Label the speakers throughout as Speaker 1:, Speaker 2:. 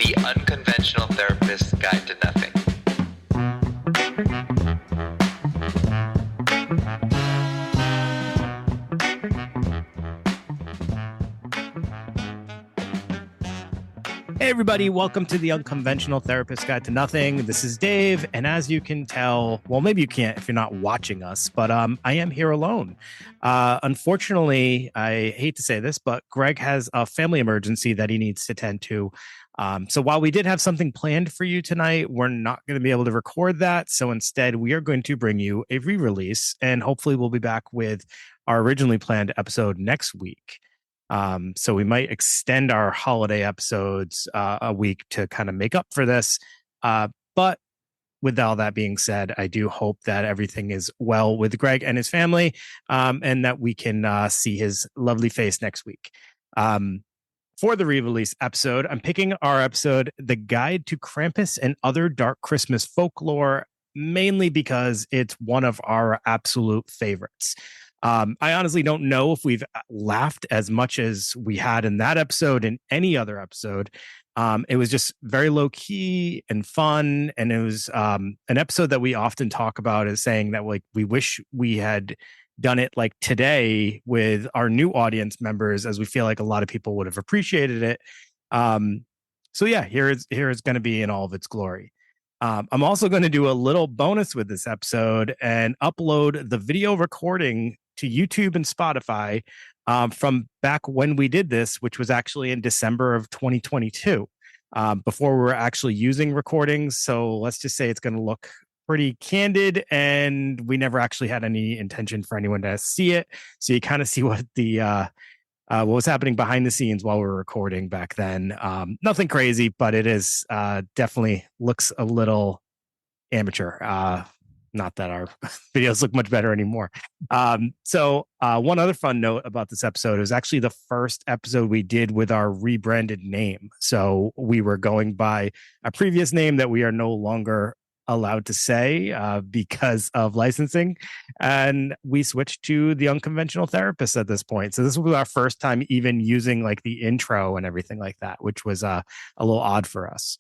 Speaker 1: The Unconventional Therapist's Guide to Nothing.
Speaker 2: Hey everybody, welcome to the Unconventional Therapist's Guide to Nothing. This is Dave, and as you can tell, well, maybe you can't if you're not watching us, but I am here alone. Unfortunately, I hate to say this, but Greg has a family emergency that he needs to tend to. So while we did have something planned for you tonight, we're not going to be able to record that. So instead, we are going to bring you a re-release, and hopefully we'll be back with our originally planned episode next week. So we might extend our holiday episodes a week to kind of make up for this. But with all that being said, I do hope that everything is well with Greg and his family, and that we can see his lovely face next week. For the re-release episode, I'm picking our episode, The Guide to Krampus and Other Dark Christmas Folklore, mainly because it's one of our absolute favorites. I honestly don't know if we've laughed as much as we had in that episode in any other episode. It was just very low key and fun. And it was an episode that we often talk about as saying that like we wish we had done it like today with our new audience members, as we feel like a lot of people would have appreciated it. So yeah, here it's going to be in all of its glory. I'm also going to do a little bonus with this episode and upload the video recording to YouTube and Spotify from back when we did this, which was actually in December of 2022, before we were actually using recordings. So let's just say it's going to look pretty candid, and we never actually had any intention for anyone to see it. So you kind of see what the what was happening behind the scenes while we were recording back then. Nothing crazy, but it is definitely looks a little amateur. Not that our videos look much better anymore. So one other fun note about this episode is actually the first episode we did with our rebranded name. So we were going by a previous name that we are no longer allowed to say because of licensing, and we switched to the Unconventional Therapist at this point. So this was our first time even using like the intro and everything like that, which was a little odd for us.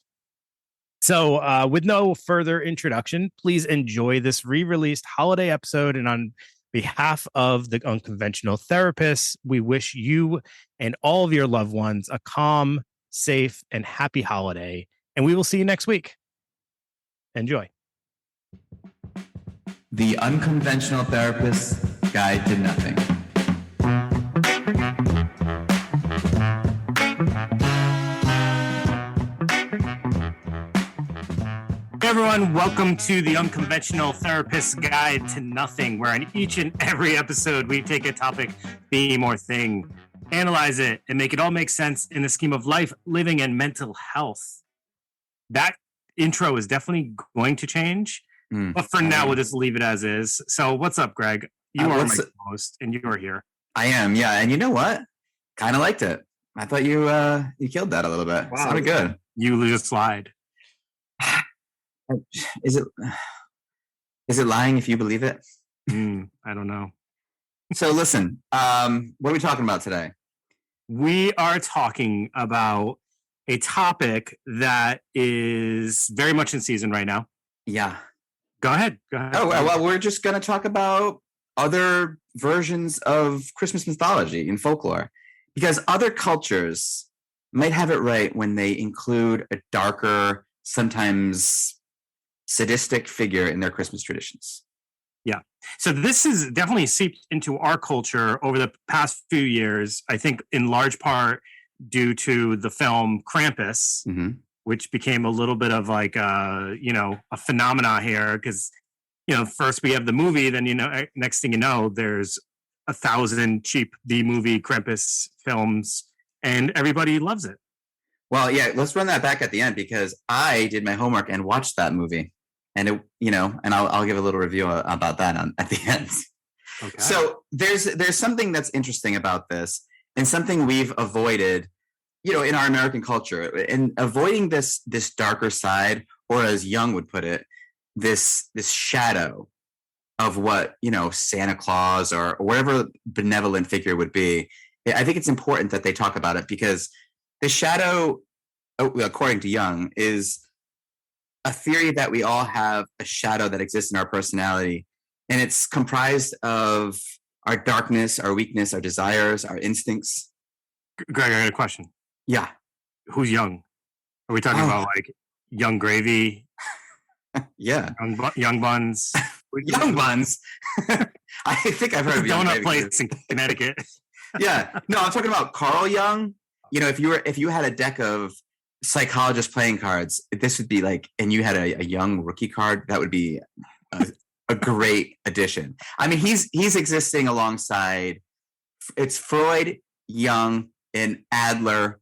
Speaker 2: So with no further introduction, please enjoy this re-released holiday episode. And on behalf of the Unconventional Therapists, we wish you and all of your loved ones a calm, safe, and happy holiday. And we will see you next week. Enjoy.
Speaker 1: The Unconventional Therapist's Guide to Nothing.
Speaker 2: Hey everyone, welcome to the Unconventional Therapist's Guide to Nothing, where on each and every episode we take a topic, theme, or thing, analyze it, and make it all make sense in the scheme of life, living, and mental health. That intro is definitely going to change, but for now we'll just leave it as is. So what's up, Greg? You are my host, and you are here.
Speaker 1: I am, yeah. And you know what? Kind of liked it. I thought you killed that a little bit. Wow. Sounded good.
Speaker 2: You just slide.
Speaker 1: Is it lying if you believe it?
Speaker 2: I don't know.
Speaker 1: So listen, what are we talking about today?
Speaker 2: We are talking about a topic that is very much in season right now.
Speaker 1: Yeah.
Speaker 2: Go ahead.
Speaker 1: Oh, well, we're just going to talk about other versions of Christmas mythology and folklore, because other cultures might have it right when they include a darker, sometimes sadistic figure in their Christmas traditions.
Speaker 2: Yeah. So this is definitely seeped into our culture over the past few years, I think in large part due to the film Krampus, which became a little bit of like a phenomena here, because first we have the movie, then next thing you know, there's 1,000 cheap B-movie Krampus films, and everybody loves it.
Speaker 1: Well, yeah, let's run that back at the end, because I did my homework and watched that movie, and and I'll give a little review about that at the end. Okay. So there's something that's interesting about this, and something we've avoided, in our American culture, and avoiding this darker side, or as Jung would put it, this shadow of what Santa Claus or whatever benevolent figure would be. I think it's important that they talk about it, because the shadow according to Jung, is a theory that we all have a shadow that exists in our personality, and it's comprised of our darkness, our weakness, our desires, our instincts.
Speaker 3: Greg, I got a question.
Speaker 1: Yeah.
Speaker 3: Who's Jung? Are we talking about like Young Gravy?
Speaker 1: Yeah.
Speaker 3: Young Buns?
Speaker 1: Young Buns? I think I've heard of Young
Speaker 3: Donut place in Connecticut.
Speaker 1: Yeah. No, I'm talking about Carl Jung. You know, if you had a deck of psychologist playing cards, this would be like, and you had a young rookie card, that would be a great addition. I mean, he's existing alongside, it's Freud, Jung, and Adler,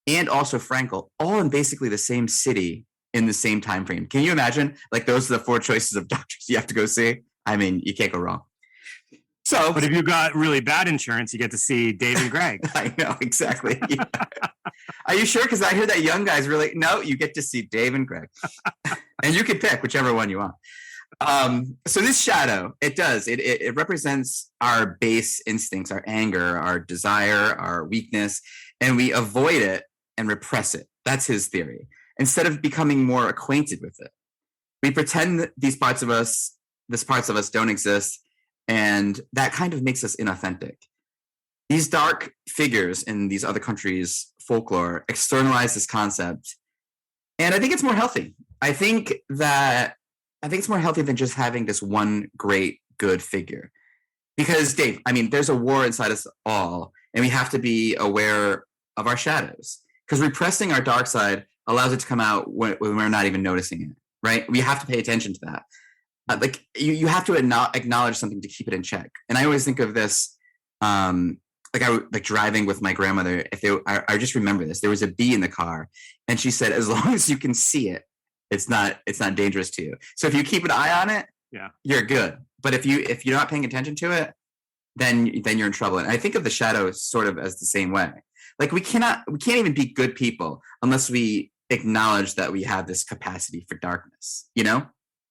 Speaker 1: and also Frankel, all in basically the same city in the same time frame. Can you imagine? Like, those are the 4 choices of doctors you have to go see. I mean, you can't go wrong. So,
Speaker 3: but if you got really bad insurance, you get to see Dave and Greg.
Speaker 1: I know, exactly. Yeah. Are you sure? Because I hear that Young guys really, no, you get to see Dave and Greg. And you can pick whichever one you want. So this shadow, it represents our base instincts, our anger, our desire, our weakness, and we avoid it and repress it. That's his theory. Instead of becoming more acquainted with it, we pretend that these parts of us don't exist, and that kind of makes us inauthentic. These dark figures in these other countries' folklore externalize this concept, and I think it's more healthy. I think it's more healthy than just having this one great good figure. Because, Dave, I mean, there's a war inside us all, and we have to be aware of our shadows. Because repressing our dark side allows it to come out when we're not even noticing it, right? We have to pay attention to that. Like, you have to acknowledge something to keep it in check. And I always think of this, like driving with my grandmother. I just remember this. There was a bee in the car, and she said, as long as you can see it, it's not dangerous to you. So if you keep an eye on it,
Speaker 3: yeah,
Speaker 1: you're good. But if you're not paying attention to it, then you're in trouble. And I think of the shadow sort of as the same way. Like, we can't even be good people unless we acknowledge that we have this capacity for darkness, you know?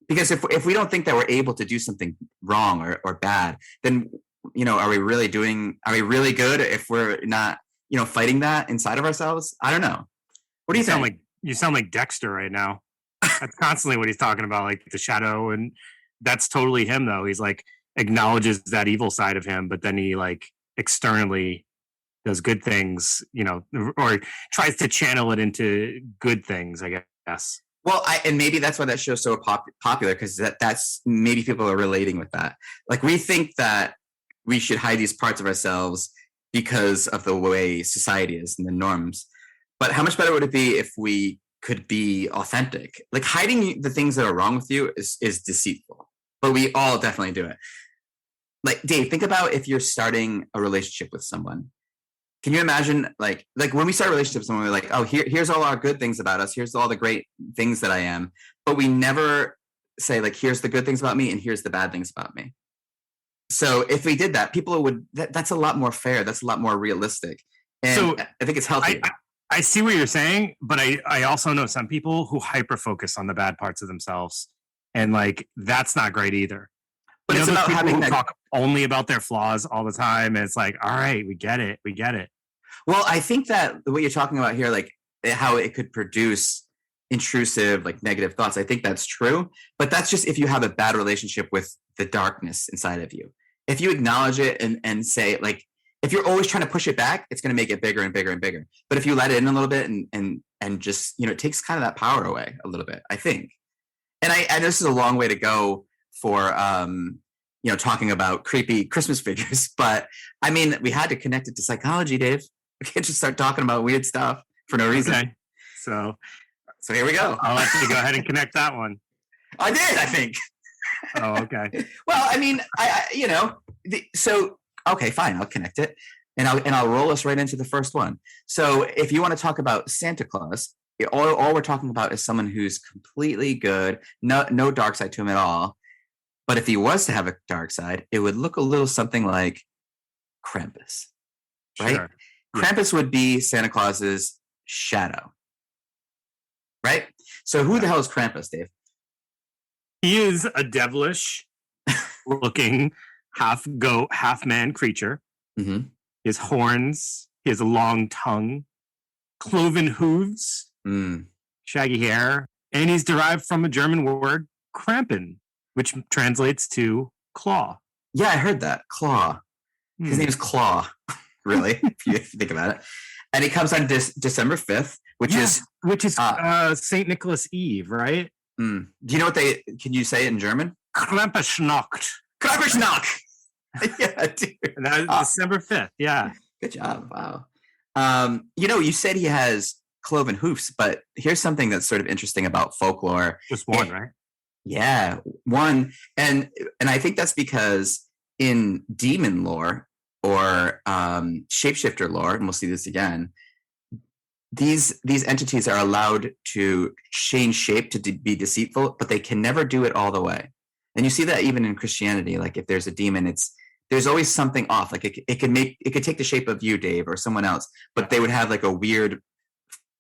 Speaker 1: Because if we don't think that we're able to do something wrong or bad, then, you know, are we really good if we're not, you know, fighting that inside of ourselves? I don't know. What do you think?
Speaker 3: You sound like Dexter right now. That's constantly what he's talking about, like the shadow, and that's totally him though. He's like acknowledges that evil side of him, but then he like externally does good things, you know, or tries to channel it into good things, I guess.
Speaker 1: Well, and maybe that's why that show's so popular, because that's maybe people are relating with that. Like, we think that we should hide these parts of ourselves because of the way society is and the norms. But how much better would it be if we could be authentic? Like, hiding the things that are wrong with you is deceitful, but we all definitely do it. Like, Dave, think about if you're starting a relationship with someone. Can you imagine, like when we start a relationship with someone, we're like, oh, here's all our good things about us. Here's all the great things that I am. But we never say, like, here's the good things about me and here's the bad things about me. So if we did that, people would, that's a lot more fair. That's a lot more realistic. And so I think it's healthy.
Speaker 3: I see what you're saying, but I also know some people who hyper focus on the bad parts of themselves. And like, that's not great either. But it's about having that talk only about their flaws all the time. And it's like, all right, we get it.
Speaker 1: Well, I think that what you're talking about here, like how it could produce intrusive, like negative thoughts, I think that's true. But that's just if you have a bad relationship with the darkness inside of you. If you acknowledge it and say, like, if you're always trying to push it back, it's going to make it bigger and bigger and bigger. But if you let it in a little bit and just, you know, it takes kind of that power away a little bit, I think. And I know this is a long way to go for, you know, talking about creepy Christmas figures, but I mean, we had to connect it to psychology, Dave. We can't just start talking about weird stuff for no reason. Okay.
Speaker 3: So
Speaker 1: here we go.
Speaker 3: I'll let you go ahead and connect that one.
Speaker 1: I did, I think.
Speaker 3: Oh, okay.
Speaker 1: Well, I mean, you know, okay, fine, I'll connect it, and I'll roll us right into the first one. So if you want to talk about Santa Claus, all we're talking about is someone who's completely good, no dark side to him at all. But if he was to have a dark side, it would look a little something like Krampus, right? Sure. Krampus would be Santa Claus's shadow, right? So who the hell is Krampus, Dave?
Speaker 3: He is a devilish looking half goat, half man creature. Mm-hmm. His horns, he has a long tongue, cloven hooves, shaggy hair, and he's derived from a German word, Krampen, which translates to claw.
Speaker 1: Yeah, I heard that. Claw. His name is Claw, really, if you think about it. And he comes on December 5th, which is
Speaker 3: St. Nicholas Eve, right?
Speaker 1: Do you know what can you say it in German?
Speaker 3: Krampusnacht.
Speaker 1: Krampusnacht. Yeah, dude.
Speaker 3: And that is December 5th. Yeah.
Speaker 1: Good job. Wow. You said he has cloven hoofs, but here's something that's sort of interesting about folklore.
Speaker 3: Just one, right?
Speaker 1: Yeah, one. And I think that's because in demon lore or shapeshifter lore, and we'll see this again, these entities are allowed to change shape to be deceitful, but they can never do it all the way. And you see that even in Christianity. Like if there's a demon, there's always something off. Like it could take the shape of you, Dave, or someone else, but they would have like a weird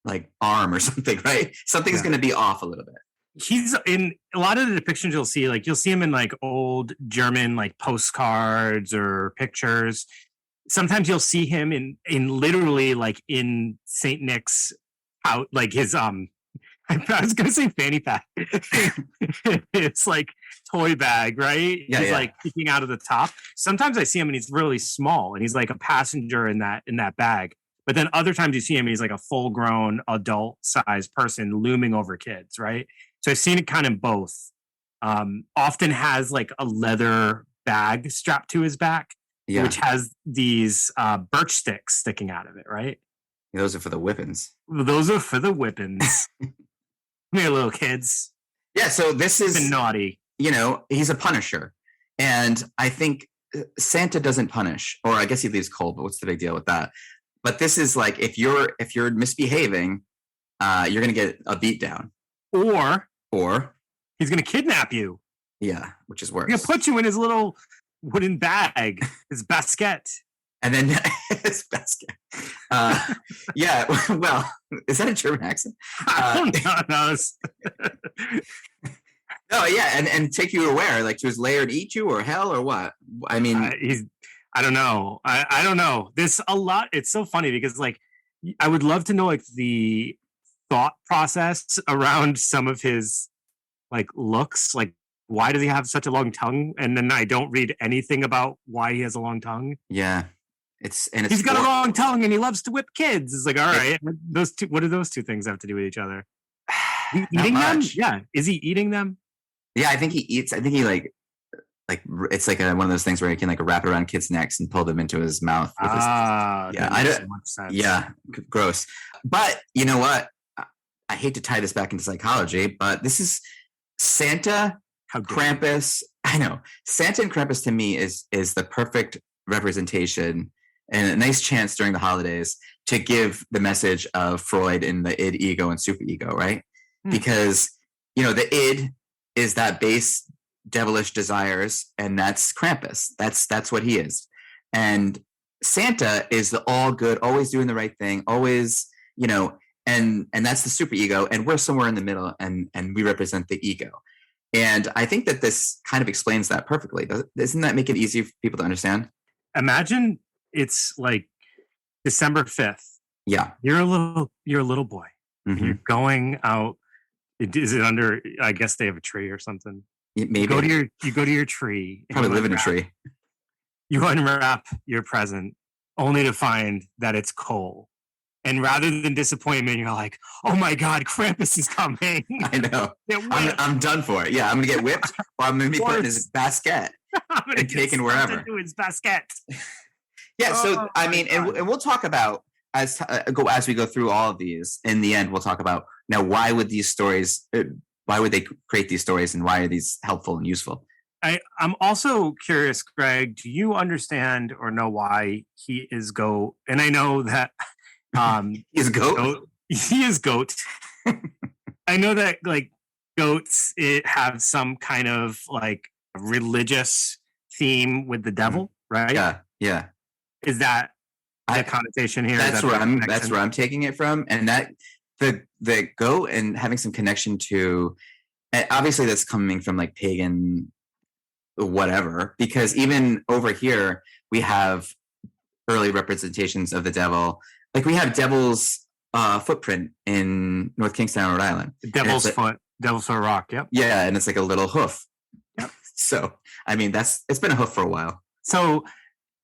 Speaker 1: like arm or something, right? Something's going to be off a little bit.
Speaker 3: He's in a lot of the depictions you'll see him in like old German like postcards or pictures. Sometimes you'll see him in literally like in Saint Nick's out, like his I was gonna say fanny pack. It's like toy bag, right?
Speaker 1: Yeah,
Speaker 3: he's like peeking out of the top. Sometimes I see him and he's really small and he's like a passenger in that bag. But then other times you see him and he's like a full-grown adult-sized person looming over kids, right? So I've seen it kind of both. Often has like a leather bag strapped to his back, which has these birch sticks sticking out of it, right?
Speaker 1: Those are for the whippings.
Speaker 3: Those are for the whippings. Come here, little kids.
Speaker 1: Yeah, so this is
Speaker 3: been naughty.
Speaker 1: He's a punisher. And I think Santa doesn't punish, or I guess he leaves cold, but what's the big deal with that? But this is like if you're misbehaving, you're gonna get a beat down. Or
Speaker 3: he's gonna kidnap you.
Speaker 1: Yeah, which is worse.
Speaker 3: He's gonna put you in his little wooden bag, his basket.
Speaker 1: And then his basket. Yeah, well, is that a German accent?
Speaker 3: No.
Speaker 1: No, yeah, and take you to where? Like to his lair and eat you, or hell, or what? I mean,
Speaker 3: I don't know. I don't know. There's a lot. It's so funny because like I would love to know like the thought process around some of his like looks. Like why does he have such a long tongue? And then I don't read anything about why he has a long tongue.
Speaker 1: Yeah. He's
Speaker 3: got a long tongue and he loves to whip kids. It's like, all right, those two. What do those two things have to do with each other? Eating them? Yeah. Is he eating them?
Speaker 1: Yeah, I think he eats. I think he like it's like one of those things where he can like wrap it around kids' necks and pull them into his mouth. With
Speaker 3: yeah,
Speaker 1: I don't.
Speaker 3: So much sense.
Speaker 1: Yeah, gross. But you know what? I hate to tie this back into psychology, but this is Santa, Krampus. I know Santa and Krampus to me is the perfect representation and a nice chance during the holidays to give the message of Freud in the id, ego, and superego, right? Because the id is that base devilish desires, and that's Krampus. That's what he is. And Santa is the all good, always doing the right thing, always, and that's the superego, and we're somewhere in the middle, and we represent the ego. And I think that this kind of explains that perfectly. Doesn't that make it easy for people to understand?
Speaker 3: Imagine it's like December 5th.
Speaker 1: Yeah.
Speaker 3: You're a little boy.
Speaker 1: Mm-hmm.
Speaker 3: You're going out. Is it under, I guess they have a tree or something.
Speaker 1: Maybe.
Speaker 3: You go to your tree.
Speaker 1: Probably live in a tree.
Speaker 3: You unwrap your present only to find that it's coal. And rather than disappointment, you're like, oh my God, Krampus is coming.
Speaker 1: I know. I'm done for it. Yeah, I'm going to get whipped, or I'm going to be put in his basket and taken wherever.
Speaker 3: Into his basket.
Speaker 1: Yeah, so I mean, and we'll talk about as we go through all of these. In the end, we'll talk about now why would they create these stories, and why are these helpful and useful?
Speaker 3: I'm also curious, Greg. Do you understand or know why he is goat? And I know that
Speaker 1: he's goat.
Speaker 3: He is goat. I know that like goats have some kind of like religious theme with the devil, right?
Speaker 1: Yeah.
Speaker 3: Is that the connotation here?
Speaker 1: That's where I'm taking it from, and that the goat and having some connection to, obviously that's coming from like pagan whatever, because even over here we have early representations of the devil. Like we have devils footprint in North Kingstown, Rhode Island.
Speaker 3: Devil's Foot Rock. Yep.
Speaker 1: Yeah, and it's like a little hoof.
Speaker 3: Yep.
Speaker 1: So I mean, it's been a hoof for a while.
Speaker 3: So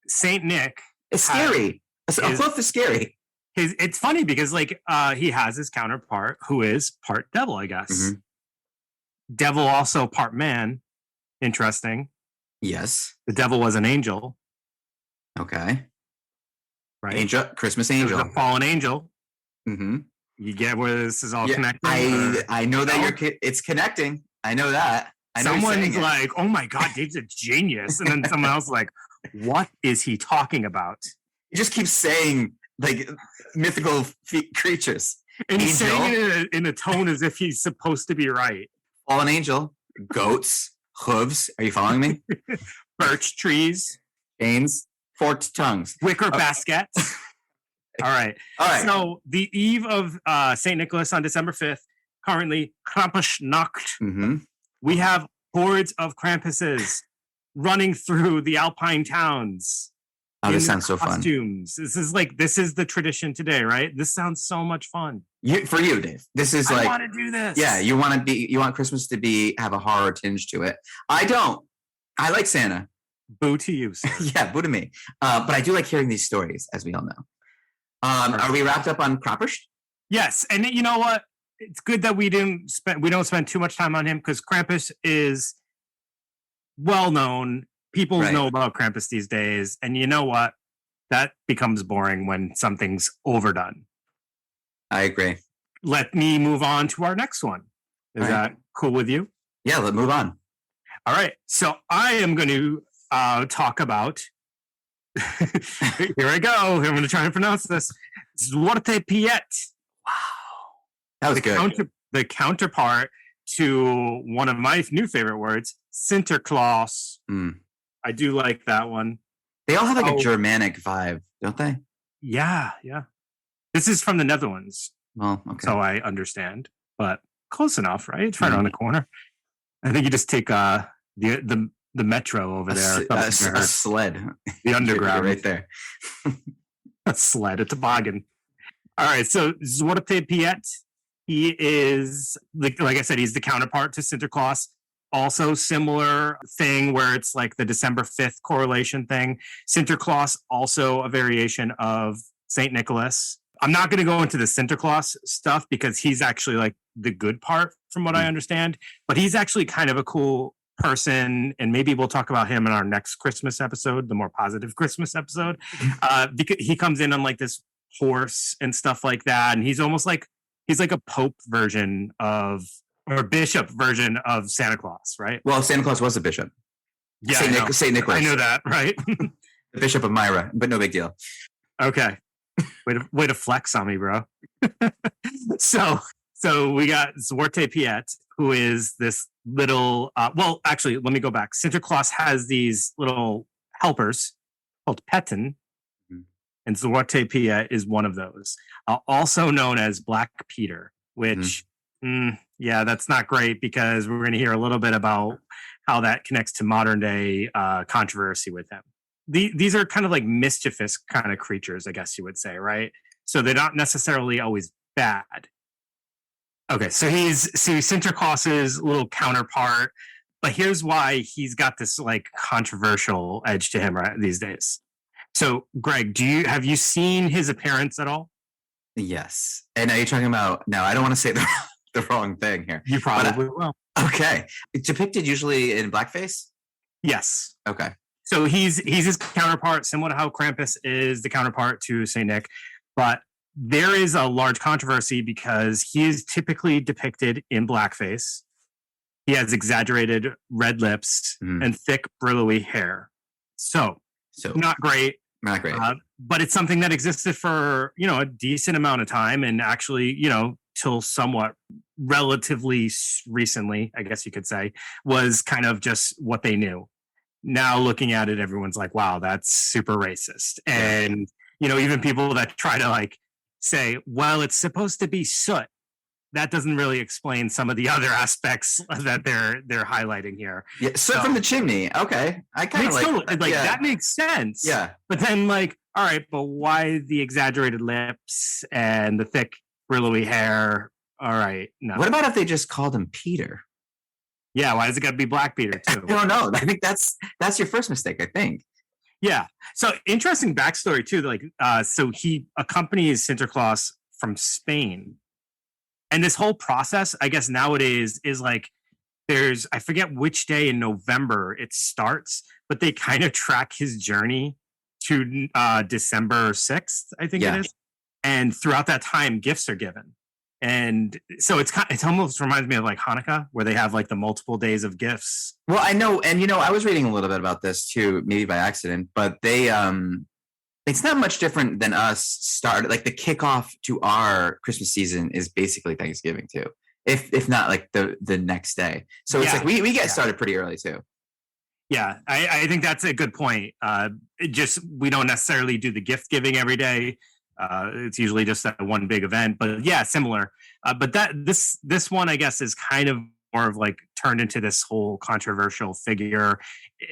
Speaker 3: Saint Nick,
Speaker 1: it's scary. A hoof is scary.
Speaker 3: It's funny because like he has his counterpart who is part devil, I guess.
Speaker 1: Mm-hmm.
Speaker 3: Devil also part man. Interesting.
Speaker 1: Yes.
Speaker 3: The devil was an angel.
Speaker 1: Okay.
Speaker 3: Right.
Speaker 1: Angel, Christmas angel,
Speaker 3: a fallen angel.
Speaker 1: Mm-hmm.
Speaker 3: You get where this is all connected.
Speaker 1: I know that it's connecting. I know that. I know
Speaker 3: someone's like, "Oh my God, Dave's a genius," and then someone else is like, "What is he talking about?"
Speaker 1: He just keeps saying like mythical creatures,
Speaker 3: and he's saying it in a tone as if he's supposed to be right.
Speaker 1: Fallen angel, goats, hooves. Are you following me?
Speaker 3: Birch trees,
Speaker 1: chains, forked tongues,
Speaker 3: wicker baskets. All right. So the eve of St. Nicholas on December 5th, currently Krampus Nacht, we have hordes of Krampuses running through the Alpine towns.
Speaker 1: Oh, this sounds so fun.
Speaker 3: This is the tradition today, right? This sounds so much fun.
Speaker 1: For you, Dave. This is
Speaker 3: I want to do this.
Speaker 1: Yeah, you want Christmas to have a horror tinge to it. I don't. I like Santa.
Speaker 3: Boo to you, sir.
Speaker 1: Yeah, boo to me. But I do like hearing these stories, as we all know. Are we wrapped up on Krampus?
Speaker 3: Yes, and you know what? It's good that we don't spend too much time on him because Krampus is well known. People know about Krampus these days, and you know what? That becomes boring when something's overdone.
Speaker 1: I agree.
Speaker 3: Let me move on to our next one. Is that cool with you?
Speaker 1: Yeah, let's move on.
Speaker 3: All right. So I am going to talk about. Here I go. I'm going to try and pronounce this. Zwarte Piet.
Speaker 1: Wow. That was good.
Speaker 3: The counterpart to one of my new favorite words, Sinterklaas. I do like that one.
Speaker 1: They all have like a Germanic vibe, don't they?
Speaker 3: Yeah, yeah. This is from the Netherlands.
Speaker 1: Well, okay.
Speaker 3: So I understand, but close enough, right? It's right around the corner. I think you just take the metro over there.
Speaker 1: A sled.
Speaker 3: The underground.
Speaker 1: Right there.
Speaker 3: A sled, a toboggan. All right, so Zwarte Piet, he is, like I said, he's the counterpart to Sinterklaas. Also similar thing where it's like the December 5th correlation thing. Sinterklaas, also a variation of St. Nicholas. I'm not going to go into the Sinterklaas stuff because he's actually like the good part from what I understand, but he's actually kind of a cool person, and maybe we'll talk about him in our next Christmas episode, the more positive Christmas episode, because he comes in on like this horse and stuff like that, and he's almost like he's like a pope version of or bishop version of Santa Claus, right?
Speaker 1: Well, Santa Claus was a bishop.
Speaker 3: Yeah,
Speaker 1: Saint Nicholas.
Speaker 3: I know that, right?
Speaker 1: The Bishop of Myra, but no big deal.
Speaker 3: Okay, way to flex on me, bro. So we got Zwarte Piet, who is this little. Well, actually, let me go back. Sinterklaas has these little helpers called petten, and Zwarte Piet is one of those. Also known as Black Peter, which, yeah, that's not great because we're going to hear a little bit about how that connects to modern day controversy with him. These are kind of like mischievous kind of creatures, I guess you would say, right? So they're not necessarily always bad. Okay, so he's Sinterklaas's little counterpart, but here's why he's got this like controversial edge to him right these days. So, Greg, have you seen his appearance at all?
Speaker 1: Yes. And are you talking about? Now, I don't want to say the wrong thing here.
Speaker 3: You probably will.
Speaker 1: Okay, it's depicted usually in blackface.
Speaker 3: Yes.
Speaker 1: Okay.
Speaker 3: So he's his counterpart, similar to how Krampus is the counterpart to Saint Nick, but there is a large controversy because he is typically depicted in blackface. He has exaggerated red lips and thick, billowy hair. So not great.
Speaker 1: Not great.
Speaker 3: But it's something that existed for, a decent amount of time, and actually, till somewhat relatively recently, I guess you could say, was kind of just what they knew. Now looking at it, everyone's like, wow, that's super racist. And, even people that try to like say, well, it's supposed to be soot. That doesn't really explain some of the other aspects that they're highlighting here.
Speaker 1: Yeah, soot from the chimney. Okay. I kind of
Speaker 3: that makes sense.
Speaker 1: Yeah.
Speaker 3: But then like all right, but why the exaggerated lips and the thick, willowy hair? All right, no.
Speaker 1: What about if they just called him Peter?
Speaker 3: Yeah, why does it got to be Black Peter too?
Speaker 1: I don't know. I think that's your first mistake, I think.
Speaker 3: Yeah. So interesting backstory too. Like, so he accompanies Sinterklaas from Spain, and this whole process, I guess nowadays, is like I forget which day in November it starts, but they kind of track his journey to December 6th, I think it is. And throughout that time, gifts are given. And so it almost reminds me of like Hanukkah, where they have like the multiple days of gifts.
Speaker 1: Well, I know, and I was reading a little bit about this too, maybe by accident, but they it's not much different than us like the kickoff to our Christmas season is basically Thanksgiving too. If not like the next day. So it's like we get started pretty early too.
Speaker 3: Yeah, I think that's a good point. We don't necessarily do the gift giving every day. It's usually just that one big event, but yeah, similar. But this one, I guess, is kind of more of like turned into this whole controversial figure.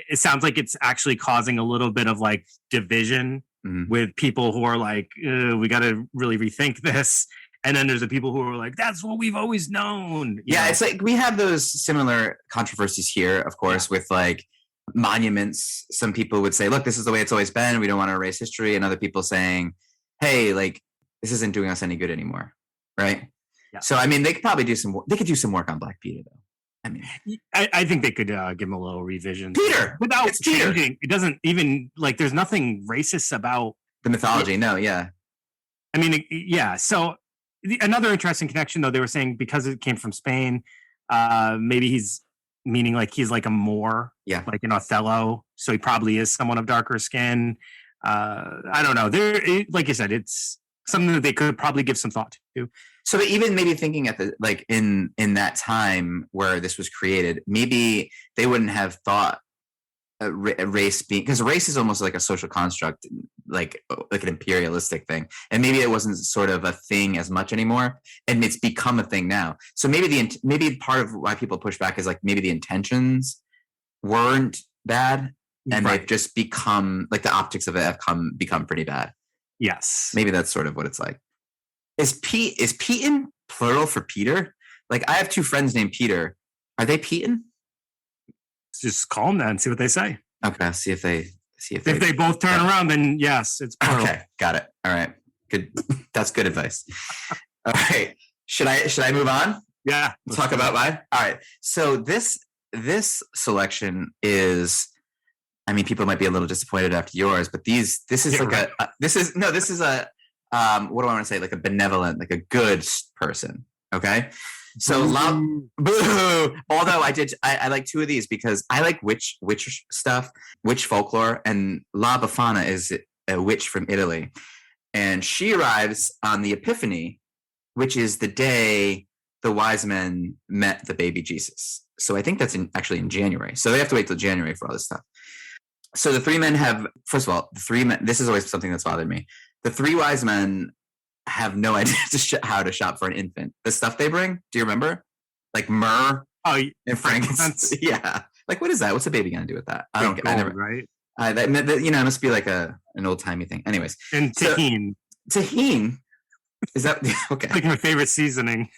Speaker 3: It sounds like it's actually causing a little bit of like division with people who are like, we got to really rethink this. And then there's the people who are like, that's what we've always known.
Speaker 1: Yeah, it's like we have those similar controversies here, of course, with like monuments. Some people would say, look, this is the way it's always been. We don't want to erase history. And other people saying, hey, like this isn't doing us any good anymore. Right. Yeah. So, I mean, they could probably do some work on Black Peter, though. I mean,
Speaker 3: I think they could give him a little revision.
Speaker 1: Peter!
Speaker 3: Without changing. Peter. It doesn't even, like, there's nothing racist about
Speaker 1: the mythology. No, yeah.
Speaker 3: I mean, yeah. So, another interesting connection, though, they were saying because it came from Spain, maybe he's meaning like he's like a Moor, like an Othello. So, he probably is someone of darker skin. I don't know. Like you said, it's something that they could probably give some thought to.
Speaker 1: So even maybe thinking at the like in that time where this was created, maybe they wouldn't have thought race being, because race is almost like a social construct, like an imperialistic thing, and maybe it wasn't sort of a thing as much anymore, and it's become a thing now. So maybe part of why people push back is like maybe the intentions weren't bad. And they've just become like the optics of it have become pretty bad.
Speaker 3: Yes,
Speaker 1: maybe that's sort of what it's like. Is Peton plural for Peter? Like I have two friends named Peter. Are they Peton?
Speaker 3: Just call them that and see what they say.
Speaker 1: Okay, see if they
Speaker 3: if they both turn around, then yes, it's plural.
Speaker 1: Okay, got it. All right, good. That's good advice. All right, should I move on?
Speaker 3: Yeah,
Speaker 1: we'll talk about mine. All right, so this selection is. I mean, people might be a little disappointed after yours, but this is what do I want to say? Like a benevolent, like a good person. Okay. So boo. Although I like two of these because I like witch stuff, witch folklore, and La Befana is a witch from Italy. And she arrives on the Epiphany, which is the day the wise men met the baby Jesus. So I think that's actually in January. So they have to wait till January for all this stuff. So the three men first of all, this is always something that's bothered me. The three wise men have no idea how to shop for an infant. The stuff they bring, do you remember? Like myrrh and frankincense. Yeah. Like, what is that? What's a baby going to do with that? I don't get it.
Speaker 3: Right?
Speaker 1: It must be like an old-timey thing. Anyways.
Speaker 3: And tahini.
Speaker 1: Tahini? Is that, okay.
Speaker 3: Like my favorite seasoning.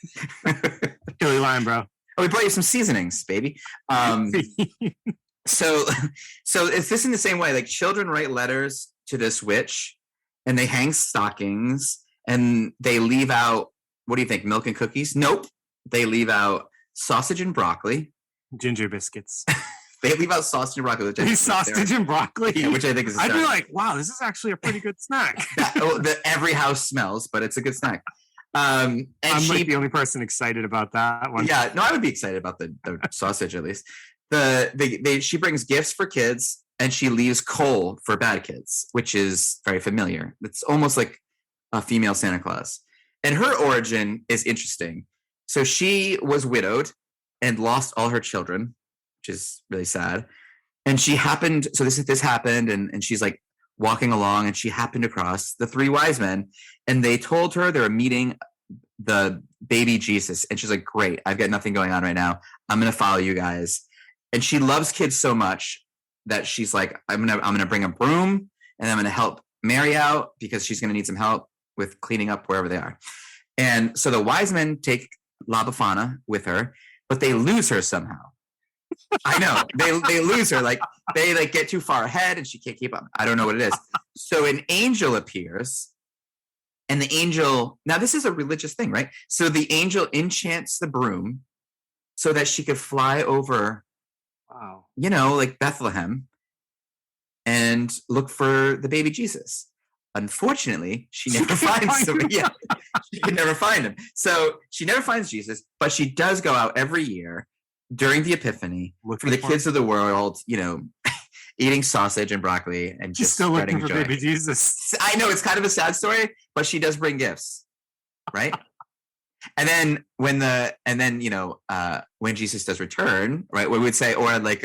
Speaker 3: Chili lime, bro.
Speaker 1: Oh, we brought you some seasonings, baby. So it's this in the same way, like children write letters to this witch and they hang stockings and they leave out, what do you think? Milk and cookies? Nope. They leave out sausage and broccoli.
Speaker 3: Ginger biscuits.
Speaker 1: They leave out sausage and broccoli.
Speaker 3: Sausage and broccoli?
Speaker 1: Yeah, which I think is
Speaker 3: I'd be like, wow, this is actually a pretty good snack.
Speaker 1: Every house smells, but it's a good snack.
Speaker 3: And I'm like the only person excited about that one.
Speaker 1: Yeah, no, I would be excited about the sausage at least. She brings gifts for kids and she leaves coal for bad kids, which is very familiar. It's almost like a female Santa Claus. And her origin is interesting. So she was widowed and lost all her children, which is really sad. And she happened, so this happened, and she's like walking along and she happened across the three wise men and they told her they were meeting the baby Jesus. And she's like, great, I've got nothing going on right now. I'm going to follow you guys. And she loves kids so much that she's like, I'm gonna bring a broom and I'm gonna help Mary out because she's going to need some help with cleaning up wherever they are. And so the wise men take La Befana with her, but they lose her somehow. I know they lose her. Like they like get too far ahead and she can't keep up. I don't know what it is. So an angel appears, and the angel, now this is a religious thing, right? So the angel enchants the broom so that she could fly over,
Speaker 3: Wow.
Speaker 1: like Bethlehem and look for the baby Jesus. Unfortunately, she never finds him. Yeah, she can never find him. So she never finds Jesus, but she does go out every year during the Epiphany for the kids of the world, eating sausage and broccoli and
Speaker 3: She's
Speaker 1: just
Speaker 3: still looking
Speaker 1: spreading
Speaker 3: for
Speaker 1: joy.
Speaker 3: baby Jesus.
Speaker 1: I know it's kind of a sad story, but she does bring gifts, right? And then when Jesus does return, right? We would say, or like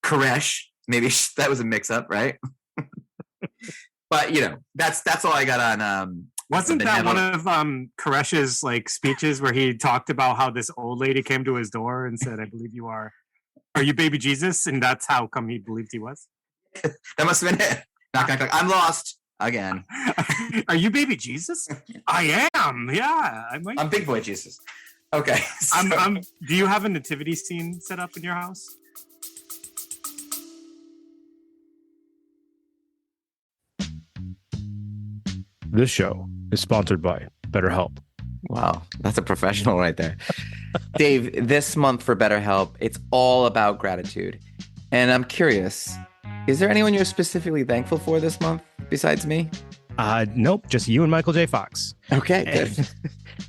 Speaker 1: Koresh, maybe that was a mix-up, right? But that's all I got on.
Speaker 3: Wasn't that one of Koresh's like speeches where he talked about how this old lady came to his door and said, "I believe you are you baby Jesus?" And that's how come he believed he was.
Speaker 1: That must have been it. Knock, knock, knock. I'm lost again.
Speaker 3: Are you baby Jesus? I am. Yeah,
Speaker 1: I'm big boy Jesus. Okay.
Speaker 3: So. Do you have a nativity scene set up in your house?
Speaker 2: This show is sponsored by BetterHelp.
Speaker 4: Wow, that's a professional right there. Dave, this month for BetterHelp, it's all about gratitude. And I'm curious, is there anyone you're specifically thankful for this month besides me?
Speaker 2: Nope, just you and Michael J. Fox.
Speaker 4: Okay, good.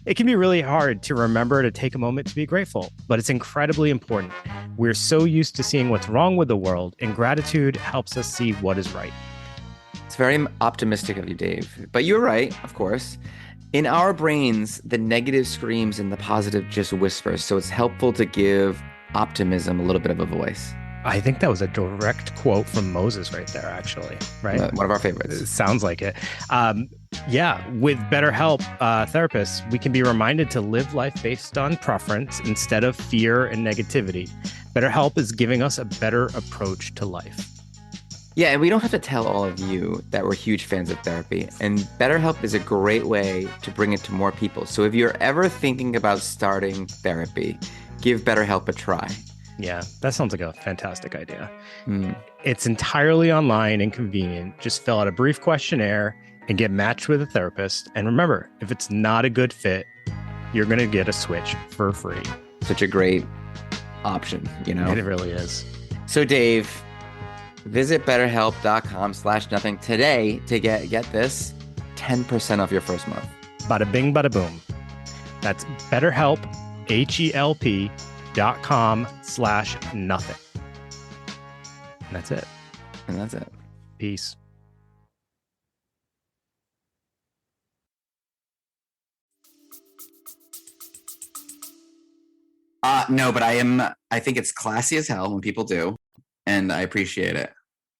Speaker 2: It can be really hard to remember to take a moment to be grateful, but it's incredibly important. We're so used to seeing what's wrong with the world, and gratitude helps us see what is right.
Speaker 4: It's very optimistic of you, Dave. But you're right, of course. In our brains, the negative screams and the positive just whispers. So it's helpful to give optimism a little bit of a voice.
Speaker 2: I think that was a direct quote from Moses right there, actually, right?
Speaker 4: One of our favorites.
Speaker 2: It sounds like it. With BetterHelp therapists, we can be reminded to live life based on preference instead of fear and negativity. BetterHelp is giving us a better approach to life.
Speaker 4: Yeah, and we don't have to tell all of you that we're huge fans of therapy. And BetterHelp is a great way to bring it to more people. So if you're ever thinking about starting therapy, give BetterHelp a try.
Speaker 2: Yeah, that sounds like a fantastic idea. It's entirely online and convenient. Just fill out a brief questionnaire and get matched with a therapist. And remember, if it's not a good fit, you're going to get a switch for free.
Speaker 4: Such a great option,
Speaker 2: It really is.
Speaker 4: So Dave, visit betterhelp.com/nothing today to get this 10% off your first month.
Speaker 2: Bada bing, bada boom. That's BetterHelp, HELP.com/nothing. And that's it.
Speaker 4: And that's it.
Speaker 2: Peace.
Speaker 1: No, but I think it's classy as hell when people do, and I appreciate it.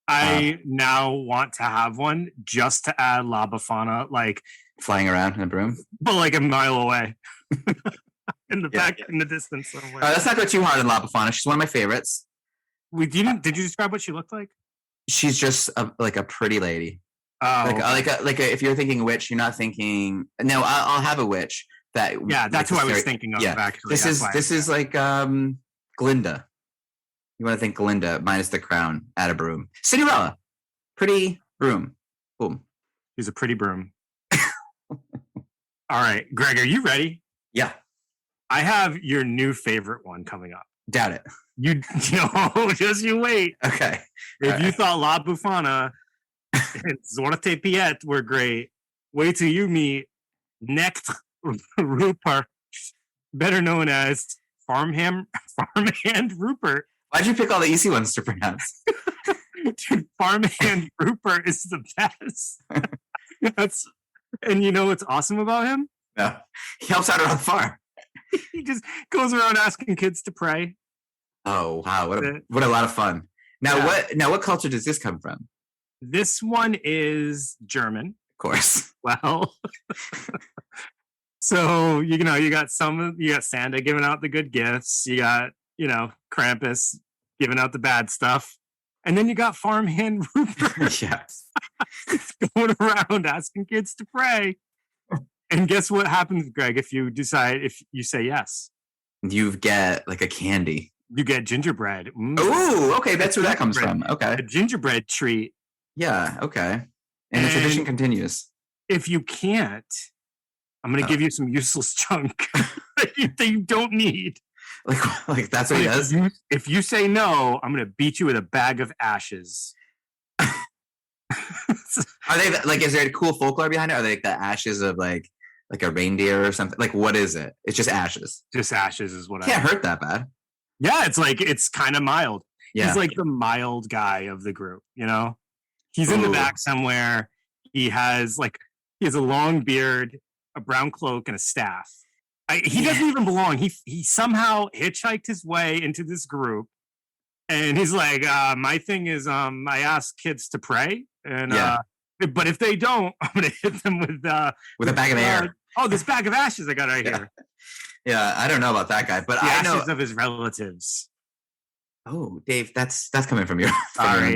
Speaker 3: I now want to have one just to add La Befana, like
Speaker 1: flying around in a broom,
Speaker 3: but like a mile away. In the back, in the distance somewhere.
Speaker 1: Let's not go too hard on La Befana. She's one of my favorites.
Speaker 3: Did you describe what she looked like?
Speaker 1: She's just like a pretty lady.
Speaker 3: Oh,
Speaker 1: like if you're thinking witch, you're not thinking. No, I'll have a witch.
Speaker 3: That's who I was thinking of.
Speaker 1: Yeah,
Speaker 3: actually,
Speaker 1: this is like Glinda. You want to think Glinda minus the crown, add a broom. Cinderella, pretty broom. Boom.
Speaker 3: She's a pretty broom. All right, Greg, are you ready?
Speaker 1: Yeah. I
Speaker 3: have your new favorite one coming up.
Speaker 1: Doubt it.
Speaker 3: Just you wait.
Speaker 1: Okay.
Speaker 3: If you thought La Befana and Zorte Piet were great, wait till you meet Next Rupert, better known as Farmhand Rupert.
Speaker 1: Why'd you pick all the easy ones to pronounce?
Speaker 3: Dude, Farmhand Rupert is the best. And you know what's awesome about him?
Speaker 1: No. He helps out around the farm.
Speaker 3: He just goes around asking kids to pray.
Speaker 1: Oh wow! What a lot of fun. Now what culture does this come from?
Speaker 3: This one is German,
Speaker 1: of course.
Speaker 3: Well, so you got Santa giving out the good gifts. You got Krampus giving out the bad stuff. And then you got farmhand Rupert
Speaker 1: Yes.
Speaker 3: going around asking kids to pray. And guess what happens, Greg, if you say yes?
Speaker 1: You get like a candy.
Speaker 3: You get gingerbread.
Speaker 1: Oh, okay. That's where that comes from. Okay.
Speaker 3: A gingerbread treat.
Speaker 1: Yeah. Okay. And the tradition continues.
Speaker 3: If you can't, I'm going to give you some useless junk that you don't need.
Speaker 1: Like that's what he does?
Speaker 3: If you say no, I'm going to beat you with a bag of ashes.
Speaker 1: Are they like, is there a cool folklore behind it? Are they like the ashes of like a reindeer or something? Like, what is it? It's just ashes.
Speaker 3: Just ashes is what
Speaker 1: Can't hurt that bad.
Speaker 3: Yeah, it's kind of mild.
Speaker 1: Yeah.
Speaker 3: He's like the mild guy of the group, you know? He's in the back somewhere. He has a long beard, a brown cloak, and a staff. He doesn't even belong. He somehow hitchhiked his way into this group. And he's like, my thing is I ask kids to pray. And but if they don't, I'm gonna hit them with a bag of air. Oh, this bag of ashes I got right here.
Speaker 1: Yeah, I don't know about that guy, but
Speaker 3: the
Speaker 1: I know
Speaker 3: ashes of his relatives.
Speaker 1: Oh, Dave, that's coming from your